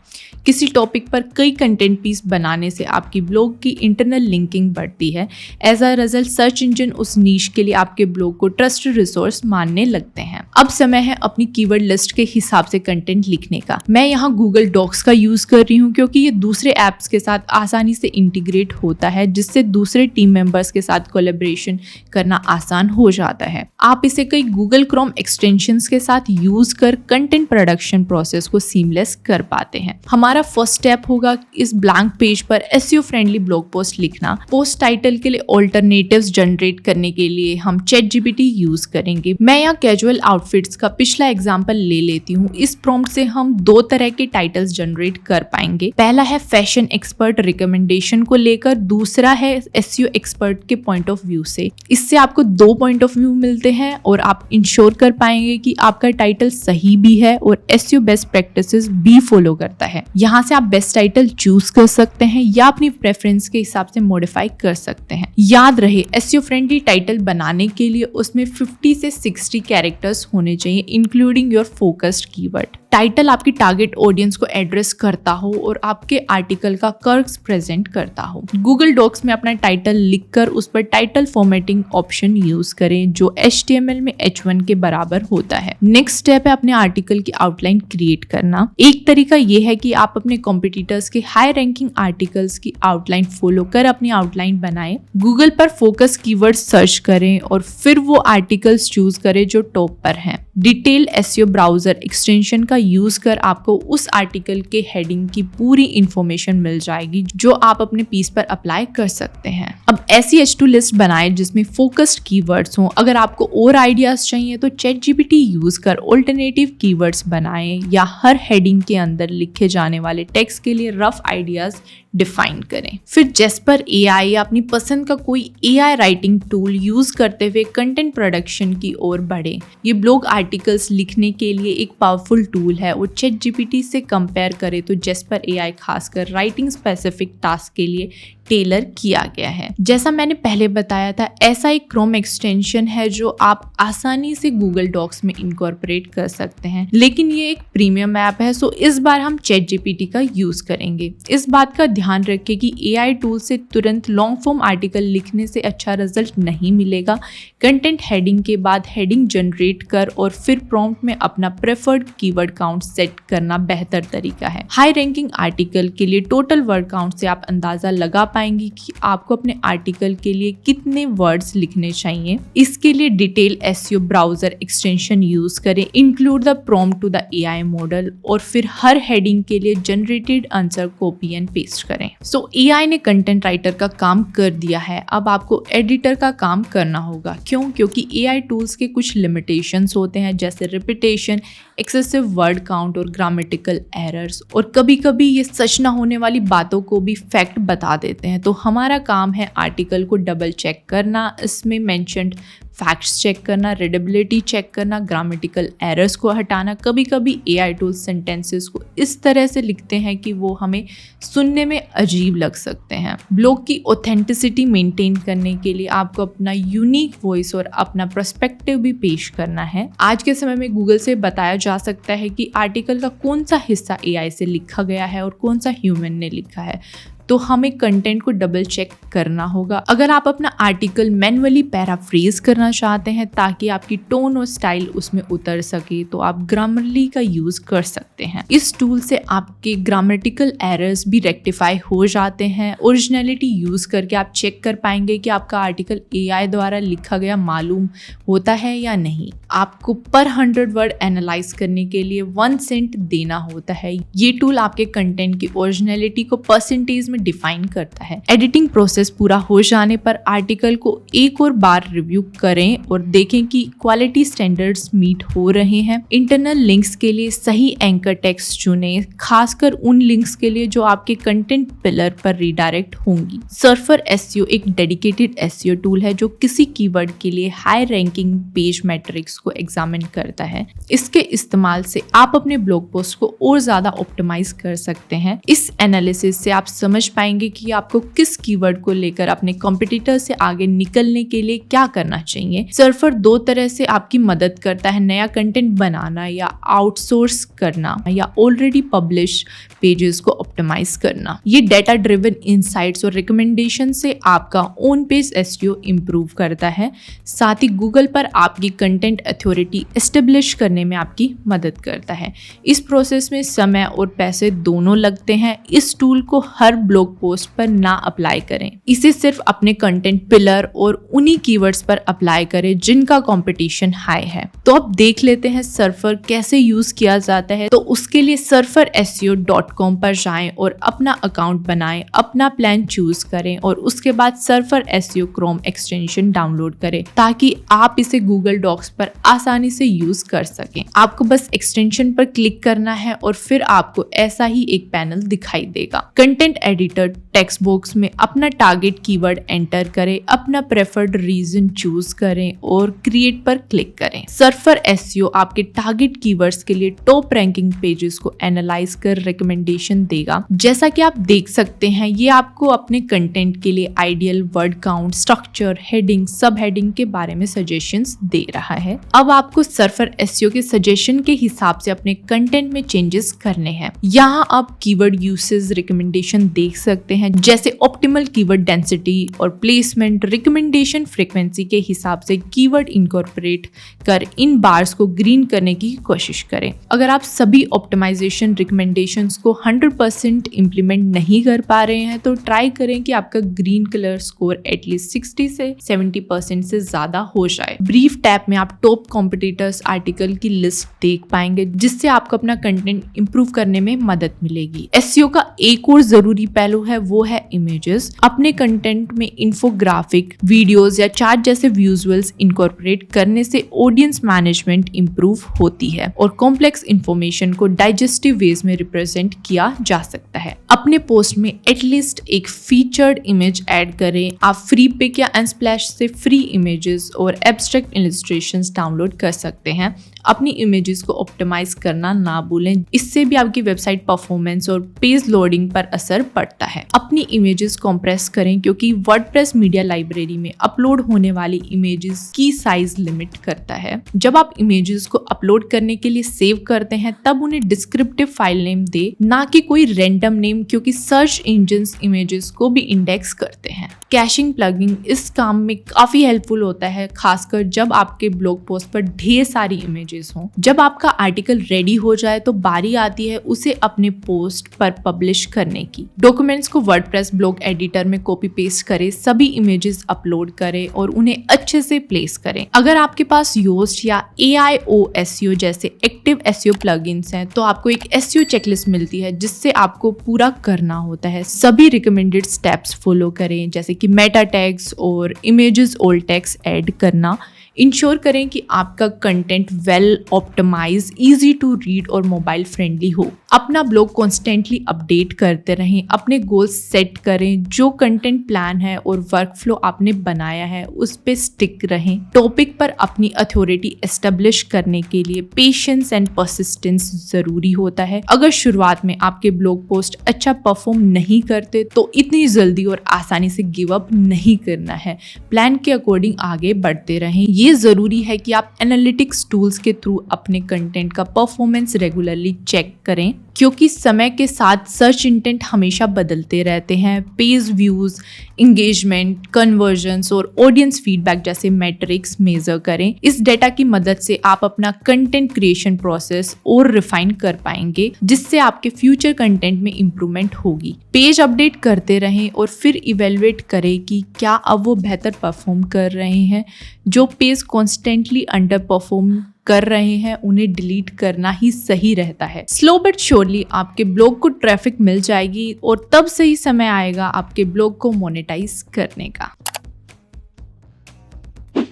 किसी टॉपिक पर कई कंटेंट पीस बनाने से आपकी ब्लॉग की इंटरनल लिंकिंग बढ़ती है। As a result search engine उस नीश के लिए आपके ब्लॉग को ट्रस्टेड रिसोर्स मानने लगते हैं। अब समय है अपनी कीवर्ड लिस्ट के हिसाब से कंटेंट लिखने का। मैं यहाँ गूगल डॉक्स का यूज कर रही हूँ क्योंकि ये दूसरे ऐप्स के साथ आसानी से इंटीग्रेट होता है, जिससे दूसरे टीम मेंबर्स के साथ कोलैबोरेशन करना आसान हो जाता है। आप इसे कई गूगल क्रोम एक्सटेंशंस के साथ यूज कर कंटेंट प्रोडक्शन प्रोसेस को सीमलेस कर पाते हैं। हमारा फर्स्ट स्टेप होगा इस ब्लैंक पेज पर एसईओ फ्रेंडली ब्लॉग पोस्ट लिखना। पोस्ट टाइटल के लिए ऑल्टरनेटिव्स जनरेट करने के लिए हम ChatGPT यूज करेंगे। मैं यहाँ कैजुअल आउटफिट्स का पिछला एग्जांपल ले लेती हूँ। इस प्रॉम्प्ट से हम दो तरह के टाइटल्स जनरेट कर पाएंगे। पहला है फैशन एक्सपर्ट रिकमेंडेशन को लेकर, दूसरा है एसईओ एक्सपर्ट के पॉइंट ऑफ व्यू से। इससे आपको दो पॉइंट ऑफ व्यू मिलते हैं और आप इंश्योर कर पाएंगे कि आपका टाइटल सही भी है और एसईओ बेस्ट प्रैक्टिसेस भी फॉलो करता है। यहाँ से आप बेस्ट टाइटल चूज कर सकते हैं या अपनी प्रेफरेंस के हिसाब से मॉडिफाई कर सकते हैं। याद रहे, एसईओ फ्रेंडली टाइटल बनाने के लिए उसमें 50 से 60 कैरेक्टर्स होने चाहिए, including your focused keyword. Title आपकी टारगेट ऑडियंस को एड्रेस करता हो और आपके आर्टिकल का कर्व्स प्रेजेंट करता हो। गूगल डॉक्स में अपना टाइटल लिखकर उस पर टाइटल फॉर्मेटिंग ऑप्शन यूज करें जो HTML में H1 के बराबर होता है। नेक्स्ट स्टेप है अपने आर्टिकल की आउटलाइन क्रिएट करना। एक तरीका यह है कि आप अपने कॉम्पिटिटर्स के हाई रैंकिंग आर्टिकल्स की आउटलाइन फॉलो कर अपनी आउटलाइन बनाएं। गूगल पर फोकस कीवर्ड सर्च करें और फिर वो आर्टिकल्स चूज करें जो टॉप पर हैं। डिटेल एसईओ ब्राउजर एक्सटेंशन का यूज कर आपको उस आर्टिकल के हेडिंग की पूरी इंफॉर्मेशन मिल जाएगी जो आप अपने पीस पर अप्लाई कर सकते हैं। अब ऐसी H2 लिस्ट बनाएं जिसमें फोकस्ड कीवर्ड्स हों। अगर आपको और आइडियाज चाहिए तो ChatGPT यूज कर ऑल्टरनेटिव कीवर्ड्स बनाएं या हर हेडिंग के अंदर लिखे जाने वाले टेक्स्ट के लिए रफ आइडियाज डिफाइन करें। फिर जेस्पर AI या अपनी पसंद का कोई AI राइटिंग टूल यूज करते हुए कंटेंट प्रोडक्शन की ओर बढ़े। ये ब्लॉग आर्टिकल्स लिखने के लिए एक पावरफुल टूल है और ChatGPT से कंपेयर करें तो जेस्पर AI खासकर राइटिंग स्पेसिफिक टास्क के लिए टेलर किया गया है। जैसा मैंने पहले बताया था, ऐसा एक क्रोम एक्सटेंशन है जो आप आसानी से गूगल डॉक्स में इनकॉर्पोरेट कर सकते हैं, लेकिन ये एक प्रीमियम ऐप है, सो इस बार हम ChatGPT का यूज करेंगे। इस बात का ध्यान रखें कि AI टूल से तुरंत लॉन्ग फॉर्म आर्टिकल लिखने से अच्छा रिजल्ट नहीं मिलेगा। कंटेंट हेडिंग के बाद हेडिंग जनरेट कर और फिर प्रॉम्प्ट में अपना प्रेफर्ड कीवर्ड काउंट सेट करना बेहतर तरीका है। हाई रैंकिंग आर्टिकल के लिए टोटल वर्ड काउंट से आप अंदाजा लगा पाएंगे कि आपको अपने आर्टिकल के लिए कितने वर्ड्स लिखने चाहिए। इसके लिए detail SEO browser extension use करें, include the prompt to the AI model, और फिर हर हेडिंग के लिए generated answer copy and paste करें। सो AI ने कंटेंट राइटर का काम कर दिया है, अब आपको एडिटर का काम करना होगा। क्यों? क्योंकि AI टूल्स के कुछ लिमिटेशंस होते हैं, जैसे रिपीटेशन, एक्सेसिव वर्ड काउंट और ग्रामेटिकल एरर्स, और कभी कभी ये सच ना होने वाली बातों को भी फैक्ट बता देते हैं। तो हमारा काम है आर्टिकल को डबल चेक करना, इसमें मेंशन्ड फैक्ट्स चेक करना, रीडेबिलिटी चेक करना, ग्रामेटिकल एरर्स को हटाना। कभी कभी AI टूल्स सेंटेंसेस को इस तरह से लिखते हैं कि वो हमें सुनने में अजीब लग सकते हैं। ब्लॉग की ऑथेंटिसिटी मेंटेन करने के लिए आपको अपना यूनिक वॉइस और अपना पर्सपेक्टिव भी पेश करना है। आज के समय में गूगल से बताया जा सकता है कि आर्टिकल का कौन सा हिस्सा AI से लिखा गया है और कौन सा ह्यूमन ने लिखा है, तो हमें कंटेंट को डबल चेक करना होगा। अगर आप अपना आर्टिकल मैन्युअली पैराफ्रेज करना चाहते हैं ताकि आपकी टोन और स्टाइल उसमें उतर सके, तो आप ग्रामरली का यूज कर सकते हैं। इस टूल से आपके ग्रामेटिकल एरर्स भी रेक्टिफाई हो जाते हैं। ओरिजिनलिटी यूज करके आप चेक कर पाएंगे कि आपका आर्टिकल AI द्वारा लिखा गया मालूम होता है या नहीं। आपको पर 100 वर्ड एनालाइज करने के लिए 1 सेंट देना होता है। ये टूल आपके कंटेंट की ओरिजिनलिटी को परसेंटेज में डिफाइन करता है। एडिटिंग प्रोसेस पूरा हो जाने पर आर्टिकल को एक और बार रिव्यू करें और देखें कि क्वालिटी स्टैंडर्ड्स मीट हो रहे हैं। इंटरनल लिंक्स के लिए सही एंकर टेक्स्ट चुनें, खासकर उन लिंक्स के लिए जो आपके कंटेंट पिलर पर रिडायरेक्ट होंगी। सर्फर SEO एक डेडिकेटेड SEO टूल है जो किसी कीवर्ड के लिए हाई रैंकिंग पेज मैट्रिक्स को एग्जामिन करता है। इसके इस्तेमाल से आप अपने ब्लॉग पोस्ट को और ज्यादा ऑप्टिमाइज कर सकते हैं। इस एनालिसिस से आप समझ पाएंगे कि आपको किस कीवर्ड को लेकर अपने कॉम्पिटिटर से आगे निकलने के लिए क्या करना चाहिए। सर्फर 2 तरह से आपकी मदद करता है, नया कंटेंट बनाना या आउटसोर्स करना, या ऑलरेडी पब्लिश पेजेस को ऑप्टिमाइज करना। ये डेटा ड्रिवन इनसाइट्स और रिकमेंडेशन से आपका ऑन पेज SEO इंप्रूव करता है। साथ ही गूगल पर आपकी कंटेंट अथॉरिटी एस्टेब्लिश करने में आपकी मदद करता है। इस प्रोसेस में समय और पैसे दोनों लगते हैं। इस टूल को हर ब्लॉग पोस्ट पर ना अप्लाई करें, इसे सिर्फ अपने कंटेंट पिलर और उन्हीं कीवर्ड्स पर अप्लाई करें जिनका कंपटीशन हाई है। तो अब देख लेते हैं सर्फर कैसे यूज किया जाता है। तो उसके लिए surferseo.com पर जाएं और अपना अकाउंट बनाएं, अपना प्लान चूज करें और उसके बाद surfer SEO Chrome extension download करें ताकि आप इसे गूगल डॉक्स पर आसानी से यूज कर सकें। आपको बस एक्सटेंशन पर क्लिक करना है और फिर आपको ऐसा ही एक पैनल दिखाई देगा। कंटेंट एडिटर टेक्स्ट बॉक्स में अपना टारगेट कीवर्ड एंटर करें, अपना प्रेफर्ड रीजन चूज करें और क्रिएट पर क्लिक करें। सर्फर SEO आपके टारगेट कीवर्ड्स के लिए टॉप रैंकिंग पेजेस को एनालाइज कर रिकमेंडेशन देगा। जैसा कि आप देख सकते हैं, ये आपको अपने कंटेंट के लिए ideal word count, structure, heading, सब हेडिंग के बारे में सजेशंस दे रहा है। अब आपको सर्फर SEO के सजेशन के हिसाब से अपने कंटेंट में चेंजेस करने हैं। यहाँ आप कीवर्ड यूसेज रिकमेंडेशन देख सकते हैं, जैसे ऑप्टिमल कीवर्ड डेंसिटी और प्लेसमेंट। रिकमेंडेशन फ्रीक्वेंसी के हिसाब से कीवर्ड इनकॉर्पोरेट कर इन बार्स को ग्रीन करने की कोशिश करें। अगर आप सभी ऑप्टिमाइजेशन रिकमेंडेशंस को 100% इंप्लीमेंट नहीं कर पा रहे हैं तो ट्राई करें कि आपका ग्रीन कलर स्कोर एटलीस्ट 60 से 70% से ज्यादा हो जाए। ब्रीफ टैब में आप टॉप कॉम्पिटिटर्स आर्टिकल की लिस्ट देख पाएंगे, जिससे आपको अपना कंटेंट इंप्रूव करने में मदद मिलेगी। SEO का एक और जरूरी पहलू है, वो है इमेजेस। अपने कंटेंट में इन्फोग्राफिक, वीडियोस या चार्ट जैसे विजुअल्स इनकॉर्पोरेट करने से ऑडियंस मैनेजमेंट इंप्रूव होती है और कॉम्प्लेक्स इंफॉर्मेशन को डाइजेस्टिव वेज में रिप्रेजेंट किया जा सकता है। अपने पोस्ट में एटलीस्ट एक फीचर्ड इमेज ऐड करें। आप फ्री पिक या अनस्प्लैश से फ्री इमेजेस और एब्स्ट्रैक्ट इलस्ट्रेशंस डाउनलोड कर सकते हैं। अपनी इमेजेस को ऑप्टिमाइज करना ना भूलें, इससे भी आपकी वेबसाइट परफॉर्मेंस और पेज लोडिंग पर असर पड़ता है। अपनी इमेजेस कंप्रेस करें क्योंकि वर्डप्रेस मीडिया लाइब्रेरी में अपलोड होने वाली इमेजेस की साइज लिमिट करता है। जब आप इमेजेस को अपलोड करने के लिए सेव करते हैं तब उन्हें डिस्क्रिप्टिव फाइल नेम दे, ना कि कोई रैंडम नेम, क्योंकि सर्च इंजन्स इमेजेस को भी इंडेक्स करते हैं। कैशिंग प्लगइन इस काम में काफी हेल्पफुल होता है, खासकर जब आपके ब्लॉग पोस्ट पर ढेर सारी इमेजेस हों। जब आपका आर्टिकल रेडी हो जाए तो बारी आती है उसे अपने पोस्ट पर पब्लिश करने की। डॉक्यूमेंट्स को वर्डप्रेस ब्लॉग एडिटर में कॉपी पेस्ट करें, सभी इमेजेस अपलोड करें और उन्हें अच्छे से प्लेस करें। अगर आपके पास योस्ट या AIO SEO जैसे एक्टिव SEO प्लगइन्स हैं तो आपको एक SEO चेकलिस्ट मिलती है जिससे आपको पूरा करना होता है। सभी रिकमेंडेड स्टेप्स फॉलो करें, जैसे कि मेटा टैग्स और इमेजेस ओल्ड टैग्स ऐड करना। इंश्योर करें कि आपका content well optimize, easy to read और मोबाइल फ्रेंडली हो। अपना ब्लॉग कॉन्स्टेंटली अपडेट करते रहें, अपने गोल्स सेट करें, जो कंटेंट प्लान है और वर्कफ्लो आपने बनाया है उस पे स्टिक रहें। टॉपिक पर अपनी अथॉरिटी एस्टेब्लिश करने के लिए पेशेंस एंड परसिस्टेंस जरूरी होता है। अगर शुरुआत में आपके ब्लॉग पोस्ट अच्छा परफॉर्म नहीं करते तो इतनी जल्दी और आसानी से गिव अप नहीं करना है। प्लान के अकॉर्डिंग आगे बढ़ते रहें। ये जरूरी है कि आप एनालिटिक्स टूल्स के थ्रू अपने कंटेंट का परफॉर्मेंस रेगुलरली चेक करें, क्योंकि समय के साथ सर्च इंटेंट हमेशा बदलते रहते हैं। पेज व्यूज, इंगेजमेंट, कन्वर्जन्स और ऑडियंस फीडबैक जैसे मैट्रिक्स मेजर करें। इस डेटा की मदद से आप अपना कंटेंट क्रिएशन प्रोसेस और रिफाइन कर पाएंगे, जिससे आपके फ्यूचर कंटेंट में इंप्रूवमेंट होगी। पेज अपडेट करते रहें और फिर इवेलुएट करें कि क्या अब वो बेहतर परफॉर्म कर रहे हैं। जो पेज कॉन्स्टेंटली अंडर परफॉर्म कर रहे हैं उन्हें डिलीट करना ही सही रहता है। स्लो बट श्योरली आपके ब्लॉग को ट्रैफिक मिल जाएगी और तब सही समय आएगा आपके ब्लॉग को मोनेटाइज करने का।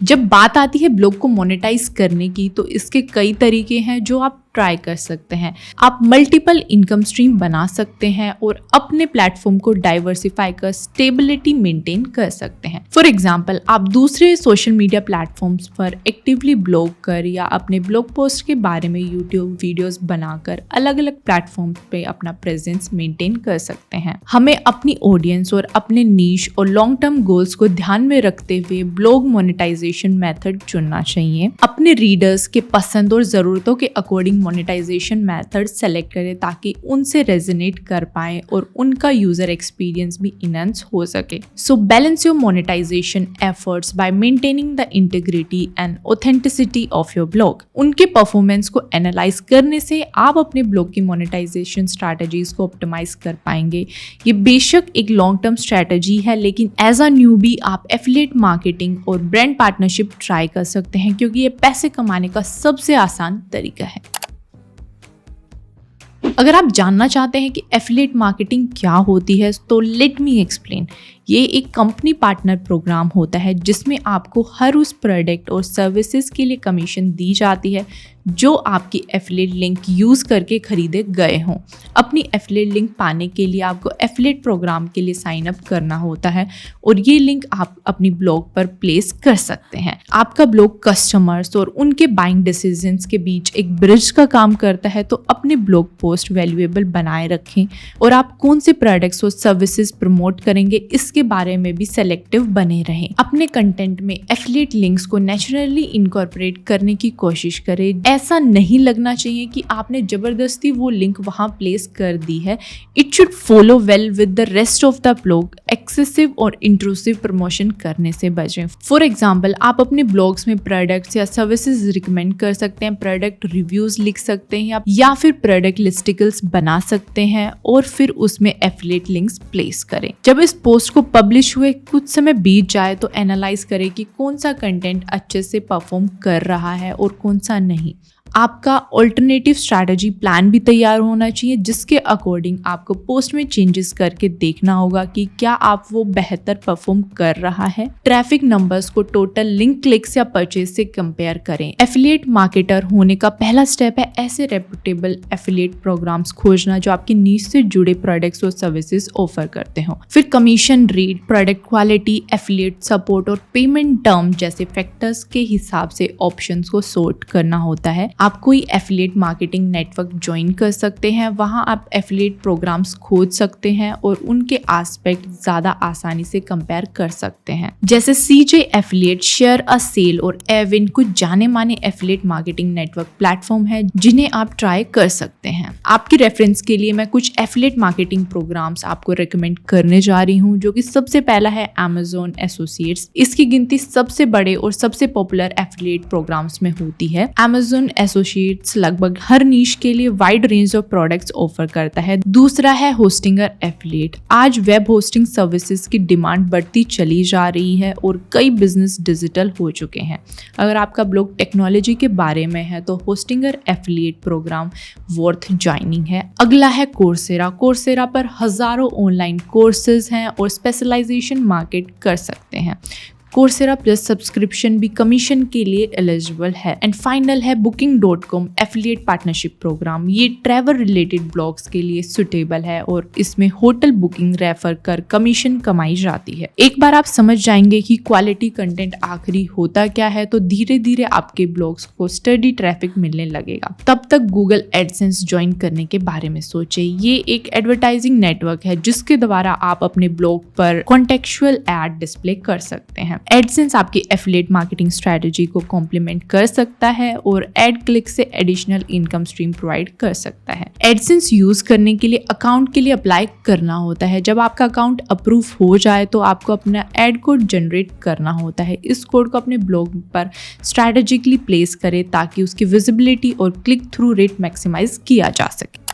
जब बात आती है ब्लॉग को मोनेटाइज करने की तो इसके कई तरीके हैं जो आप ट्राई कर सकते हैं। आप मल्टीपल इनकम स्ट्रीम बना सकते हैं और अपने प्लेटफॉर्म को डाइवर्सिफाई कर स्टेबिलिटी मेंटेन कर सकते हैं। फॉर एग्जांपल, आप दूसरे सोशल मीडिया प्लेटफॉर्म्स पर एक्टिवली ब्लॉग कर या अपने ब्लॉग पोस्ट के बारे में यूट्यूब वीडियोस बनाकर अलग अलग प्लेटफॉर्म्स पे अपना प्रेजेंस मेंटेन कर सकते हैं। हमें अपनी ऑडियंस और अपने नीश और लॉन्ग टर्म गोल्स को ध्यान में रखते हुए ब्लॉग मोनेटाइजेशन मेथड चुनना चाहिए। अपने रीडर्स के पसंद और जरूरतों के अकॉर्डिंग मोनेटाइजेशन मेथड सेलेक्ट करें ताकि उनसे रेजोनेट कर पाए और उनका यूजर एक्सपीरियंस भी इनहेंस हो सके। So balance your monetization efforts by maintaining the integrity and authenticity of your blog. उनके परफॉर्मेंस को एनालाइज करने से आप अपने ब्लॉग की मोनेटाइजेशन स्ट्रैटेजीज को ऑप्टिमाइज कर पाएंगे। ये बेशक एक लॉन्ग टर्म स्ट्रैटेजी है, लेकिन एज अ न्यूबी आप एफिलिएट मार्केटिंग और ब्रांड पार्टनरशिप ट्राई कर सकते हैं, क्योंकि ये पैसे कमाने का सबसे आसान तरीका है। अगर आप जानना चाहते हैं कि एफिलिएट मार्केटिंग क्या होती है तो लेट मी एक्सप्लेन। ये एक कंपनी पार्टनर प्रोग्राम होता है जिसमें आपको हर उस प्रोडक्ट और सर्विसेज के लिए कमीशन दी जाती है जो आपकी एफिलिएट लिंक यूज़ करके खरीदे गए हों। अपनी एफिलिएट लिंक पाने के लिए आपको एफिलिएट प्रोग्राम के लिए साइन अप करना होता है और ये लिंक आप अपनी ब्लॉग पर प्लेस कर सकते हैं। आपका ब्लॉग कस्टमर्स और उनके बाइंग डिसीजंस के बीच एक ब्रिज का काम करता है, तो अपने ब्लॉग पोस्ट वैल्यूएबल बनाए रखें और आप कौन से प्रोडक्ट्स और सर्विसेज प्रमोट करेंगे इसके बारे में भी सेलेक्टिव बने रहें। अपने कंटेंट में एफिलिएट लिंक्स को नेचुरली इनकॉर्पोरेट करने की कोशिश करें। ऐसा नहीं लगना चाहिए कि आपने जबरदस्ती वो लिंक वहां प्लेस कर दी है। It should follow well with the rest of the blog. Excessive और इंट्रूसिव प्रमोशन करने से बचें। फॉर एग्जाम्पल, आप अपने ब्लॉग्स में प्रोडक्ट्स या सर्विसेज रिकमेंड कर सकते हैं, प्रोडक्ट रिव्यूज लिख सकते हैं या फिर प्रोडक्ट लिस्टिकल्स बना सकते हैं और फिर उसमें एफिलिएट लिंक्स प्लेस करें। जब इस पोस्ट को पब्लिश हुए कुछ समय बीत जाए तो एनालाइज करें कि कौन सा कंटेंट अच्छे से परफॉर्म कर रहा है और कौन सा नहीं। आपका ऑल्टरनेटिव स्ट्रैटेजी प्लान भी तैयार होना चाहिए, जिसके अकॉर्डिंग आपको पोस्ट में चेंजेस करके देखना होगा कि क्या आप वो बेहतर परफॉर्म कर रहा है। ट्रैफिक नंबर्स को टोटल लिंक क्लिक्स या परचेज से कंपेयर करें। एफिलिएट मार्केटर होने का पहला स्टेप है ऐसे रेपुटेबल एफिलिएट प्रोग्राम्स खोजना जो आपकी नीश से जुड़े प्रोडक्ट्स और सर्विसेज ऑफर करते हो। फिर commission rate, product quality, affiliate support और पेमेंट टर्म जैसे फैक्टर्स के हिसाब से ऑप्शंस को सॉर्ट करना होता है। आप कोई एफिलिएट मार्केटिंग नेटवर्क ज्वाइन कर सकते हैं, वहां आप एफिलिएट प्रोग्राम्स खोज सकते हैं और उनके एस्पेक्ट ज्यादा आसानी से कंपेयर कर सकते हैं। जैसे CJ affiliate, share a sale और एविन कुछ जाने माने एफिलिएट मार्केटिंग नेटवर्क प्लेटफॉर्म है जिन्हें आप ट्राई कर सकते हैं। आपकी रेफरेंस के लिए मैं कुछ एफिलिएट मार्केटिंग प्रोग्राम्स आपको रेकमेंड करने जा रही हूँ, जो कि सबसे पहला है Amazon एसोसिएट्स। इसकी गिनती सबसे बड़े और सबसे पॉपुलर एफिलिएट प्रोग्राम्स में होती है। Amazon एसोसिएट्स लगभग हर नीश के लिए wide range of products offer करता है। दूसरा है होस्टिंगर एफिलिएट। आज वेब होस्टिंग सर्विसेज की डिमांड बढ़ती चली जा रही है और कई बिजनेस डिजिटल हो चुके हैं। अगर आपका ब्लॉग टेक्नोलॉजी के बारे में है तो Hostinger affiliate program worth joining है। अगला है कोर्सेरा। कोर्सेरा पर हजारों ऑनलाइन कोर्सेज हैं और स्पेशलाइजेशन मार्केट कर सकते हैं। कोर्सेरा प्लस सब्सक्रिप्शन भी कमीशन के लिए एलिजिबल है। एंड फाइनल है Booking.com एफिलिएट पार्टनरशिप प्रोग्राम। ये ट्रैवल रिलेटेड ब्लॉग्स के लिए सुटेबल है और इसमें होटल बुकिंग रेफर कर कमीशन कमाई जाती है। एक बार आप समझ जाएंगे कि क्वालिटी कंटेंट आखिरी होता क्या है तो धीरे धीरे आपके ब्लॉग्स को स्टडी ट्रैफिक मिलने लगेगा। तब तक गूगल एडसेंस ज्वाइन करने के बारे में सोचे। ये एक एडवर्टाइजिंग नेटवर्क है जिसके द्वारा आप अपने ब्लॉग पर कॉन्टेक्चुअल एड डिस्प्ले कर सकते हैं। एडसेंस आपकी एफिलिएट मार्केटिंग स्ट्रेटजी को कॉम्प्लीमेंट कर सकता है और एड क्लिक से एडिशनल इनकम स्ट्रीम प्रोवाइड कर सकता है। एडसेंस यूज करने के लिए अकाउंट के लिए अप्लाई करना होता है। जब आपका अकाउंट अप्रूव हो जाए तो आपको अपना एड कोड जनरेट करना होता है। इस कोड को अपने ब्लॉग पर स्ट्रैटेजिकली प्लेस करें ताकि उसकी विजिबिलिटी और क्लिक थ्रू रेट मैक्सिमाइज किया जा सके।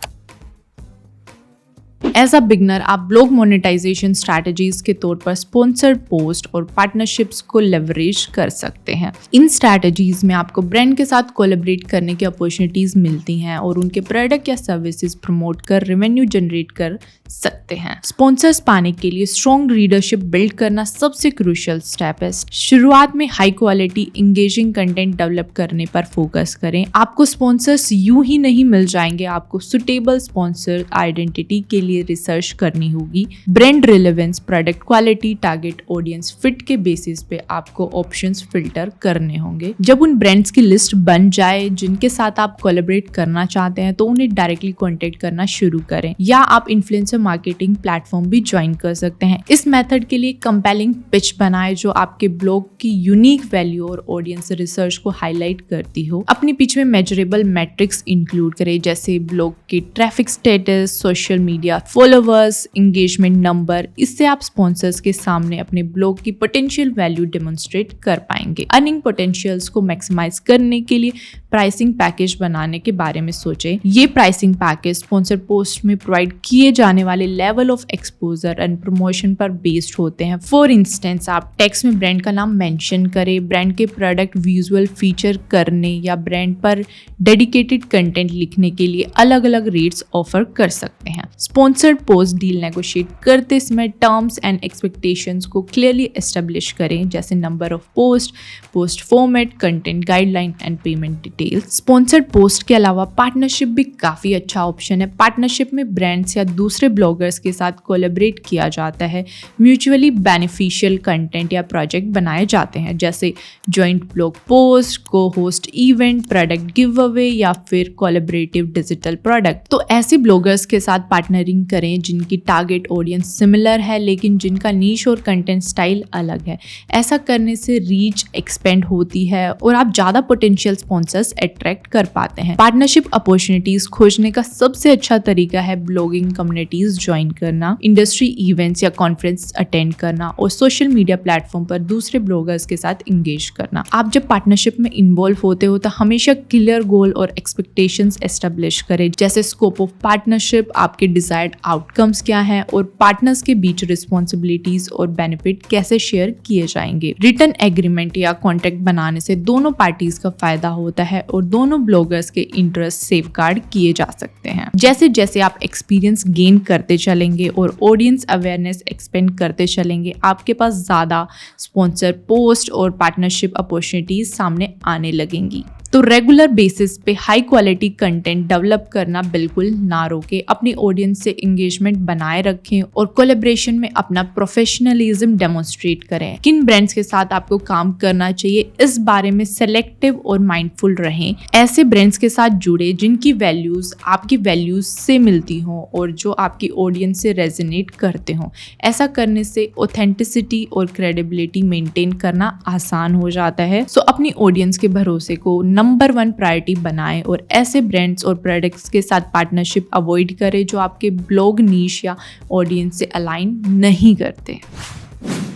एज अ बिगनर आप ब्लॉग मोनेटाइजेशन स्ट्रैटेजीज के तौर पर स्पॉन्सर्ड पोस्ट और पार्टनरशिप्स को लेवरेज कर सकते हैं। इन स्ट्रैटेजीज में आपको ब्रांड के साथ कोलैबोरेट करने की अपॉर्चुनिटीज मिलती हैं और उनके प्रोडक्ट या सर्विसेज प्रमोट कर रेवेन्यू जनरेट कर सकते हैं। स्पॉन्सर्स पाने के लिए स्ट्रॉन्ग रीडरशिप बिल्ड करना सबसे क्रूशियल स्टेप है। शुरुआत में high quality engaging content develop करने पर फोकस करें। आपको स्पॉन्सर्स यूं ही नहीं मिल जाएंगे, आपको सुटेबल स्पॉन्सर आइडेंटिटी के लिए रिसर्च करनी होगी। Brand relevance, product quality, target audience fit के बेसिस पे आपको ऑप्शंस फिल्टर करने होंगे। जब उन ब्रांड्स की लिस्ट बन जाए जिनके साथ आप कोलैबोरेट करना चाहते हैं तो उन्हें डायरेक्टली कॉन्टेक्ट करना शुरू करें, या आप इन्फ्लुएंसर मार्केटिंग प्लेटफॉर्म भी ज्वाइन कर सकते हैं। इस मेथड के लिए कंपेलिंग पिच बनाएं जो आपके ब्लॉग की यूनिक वैल्यू और ऑडियंस रिसर्च को हाईलाइट करती हो। अपनी पिच में मेजरेबल मैट्रिक्स इंक्लूड करें जैसे ब्लॉग की traffic status, social media followers, engagement number. इससे आप स्पॉन्सर्स के सामने अपने ब्लॉग की पोटेंशियल वैल्यू डेमोन्स्ट्रेट कर पाएंगे। अर्निंग पोटेंशियल्स को मैक्सिमाइज करने के लिए प्राइसिंग पैकेज बनाने के बारे में सोचें। ये प्राइसिंग पैकेज स्पॉन्सर पोस्ट में प्रोवाइड किए जाने वाले level of exposure and promotion पर बेस्ड होते हैं। फॉर इंस्टेंस आप टेक्स्ट में ब्रांड का नाम मेंशन करें, ब्रांड के प्रोडक्ट विजुअल फीचर करने या ब्रांड पर डेडिकेटेड कंटेंट लिखने के लिए अलग अलग रेट्स ऑफर कर सकते हैं। स्पॉन्सर्ड पोस्ट डील नेगोशिएट करते समय टर्म्स एंड एक्सपेक्टेशंस को क्लियरली एस्टेब्लिश करें जैसे number of post, post format, content guideline and payment details. Sponsored post के अलावा पार्टनरशिप भी काफी अच्छा ऑप्शन है। पार्टनरशिप में ब्रांड्स या दूसरे ब्लॉगर्स के साथ कोलैबोरेट किया जाता है। म्यूचुअली बेनिफिशियल कंटेंट या प्रोजेक्ट बनाए जाते हैं जैसे जॉइंट ब्लॉग पोस्ट, को host event, product give away या फिर कोलैबोरेटिव डिजिटल प्रोडक्ट। तो ऐसे ब्लॉगर्स के साथ पार्टनरिंग करें जिनकी टारगेट ऑडियंस सिमिलर है लेकिन जिनका नीश और कंटेंट स्टाइल अलग है। ऐसा करने से रीच एक्सपेंड होती है और आप ज्यादा पोटेंशियल स्पॉन्सर्स अट्रैक्ट कर पाते हैं। पार्टनरशिप अपॉर्चुनिटीज खोजने का सबसे अच्छा तरीका है ब्लॉगिंग कम्युनिटीज ज्वाइन करना, इंडस्ट्री इवेंट्स या कॉन्फ्रेंस अटेंड करना और सोशल मीडिया प्लेटफॉर्म पर दूसरे ब्लॉगर्स के साथ इंगेज करना। आप जब पार्टनरशिप में इन्वॉल्व होते हो तो हमेशा क्लियर गोल और एक्सपेक्टेशंस एस्टेब्लिश करें जैसे स्कोप ऑफ पार्टनरशिप, आपके डिजायर्ड आउटकम्स क्या हैं और पार्टनर्स के बीच रिस्पॉन्सिबिलिटीज और बेनिफिट कैसे शेयर किए जाएंगे। रिटन एग्रीमेंट या कॉन्ट्रैक्ट बनाने से दोनों पार्टीज का फायदा होता है और दोनों ब्लॉगर्स के इंटरेस्ट सेफगार्ड किए जा सकते हैं। जैसे जैसे आप एक्सपीरियंस गेन करते चलेंगे और ऑडियंस अवेयरनेस एक्सपेंड करते चलेंगे, आपके पास ज़्यादा स्पॉन्सर पोस्ट और पार्टनरशिप अपॉर्चुनिटीज सामने आने लगेंगी। तो रेगुलर बेसिस पे हाई क्वालिटी कंटेंट डेवलप करना बिल्कुल ना रोके, अपनी ऑडियंस से एंगेजमेंट बनाए रखें और कोलैबोरेशन में अपना प्रोफेशनलिज्म डेमोन्स्ट्रेट करें। किन ब्रांड्स के साथ आपको काम करना चाहिए, इस बारे में सेलेक्टिव और माइंडफुल रहें। ऐसे ब्रांड्स के साथ जुड़े जिनकी वैल्यूज आपकी वैल्यूज से मिलती हों और जो आपकी ऑडियंस से रेजोनेट करते हों। ऐसा करने से ऑथेंटिसिटी और क्रेडिबिलिटी मेंटेन करना आसान हो जाता है। सो अपनी ऑडियंस के भरोसे को नंबर 1 प्रायोरिटी बनाएं और ऐसे ब्रांड्स और प्रोडक्ट्स के साथ पार्टनरशिप अवॉइड करें जो आपके ब्लॉग नीश या ऑडियंस से अलाइन नहीं करते।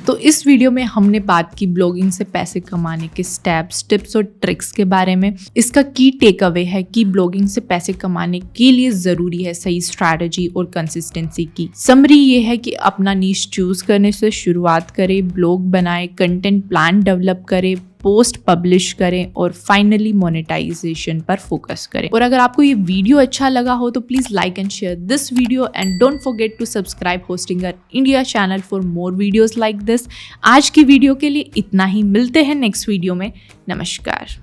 तो इस वीडियो में हमने बात की ब्लॉगिंग से पैसे कमाने के स्टेप्स, टिप्स और ट्रिक्स के बारे में। इसका की टेक अवे है कि ब्लॉगिंग से पैसे कमाने के लिए ज़रूरी है सही स्ट्रैटेजी और कंसिस्टेंसी की। समरी ये है कि अपना नीश चूज करने से शुरुआत करें, ब्लॉग बनाएं, कंटेंट प्लान डेवलप करें, पोस्ट पब्लिश करें और फाइनली मोनेटाइजेशन पर फोकस करें। और अगर आपको ये वीडियो अच्छा लगा हो तो please like and share this video and don't forget to subscribe Hostinger India channel for more videos like this. आज की वीडियो के लिए इतना ही, मिलते हैं नेक्स्ट वीडियो में। नमस्कार।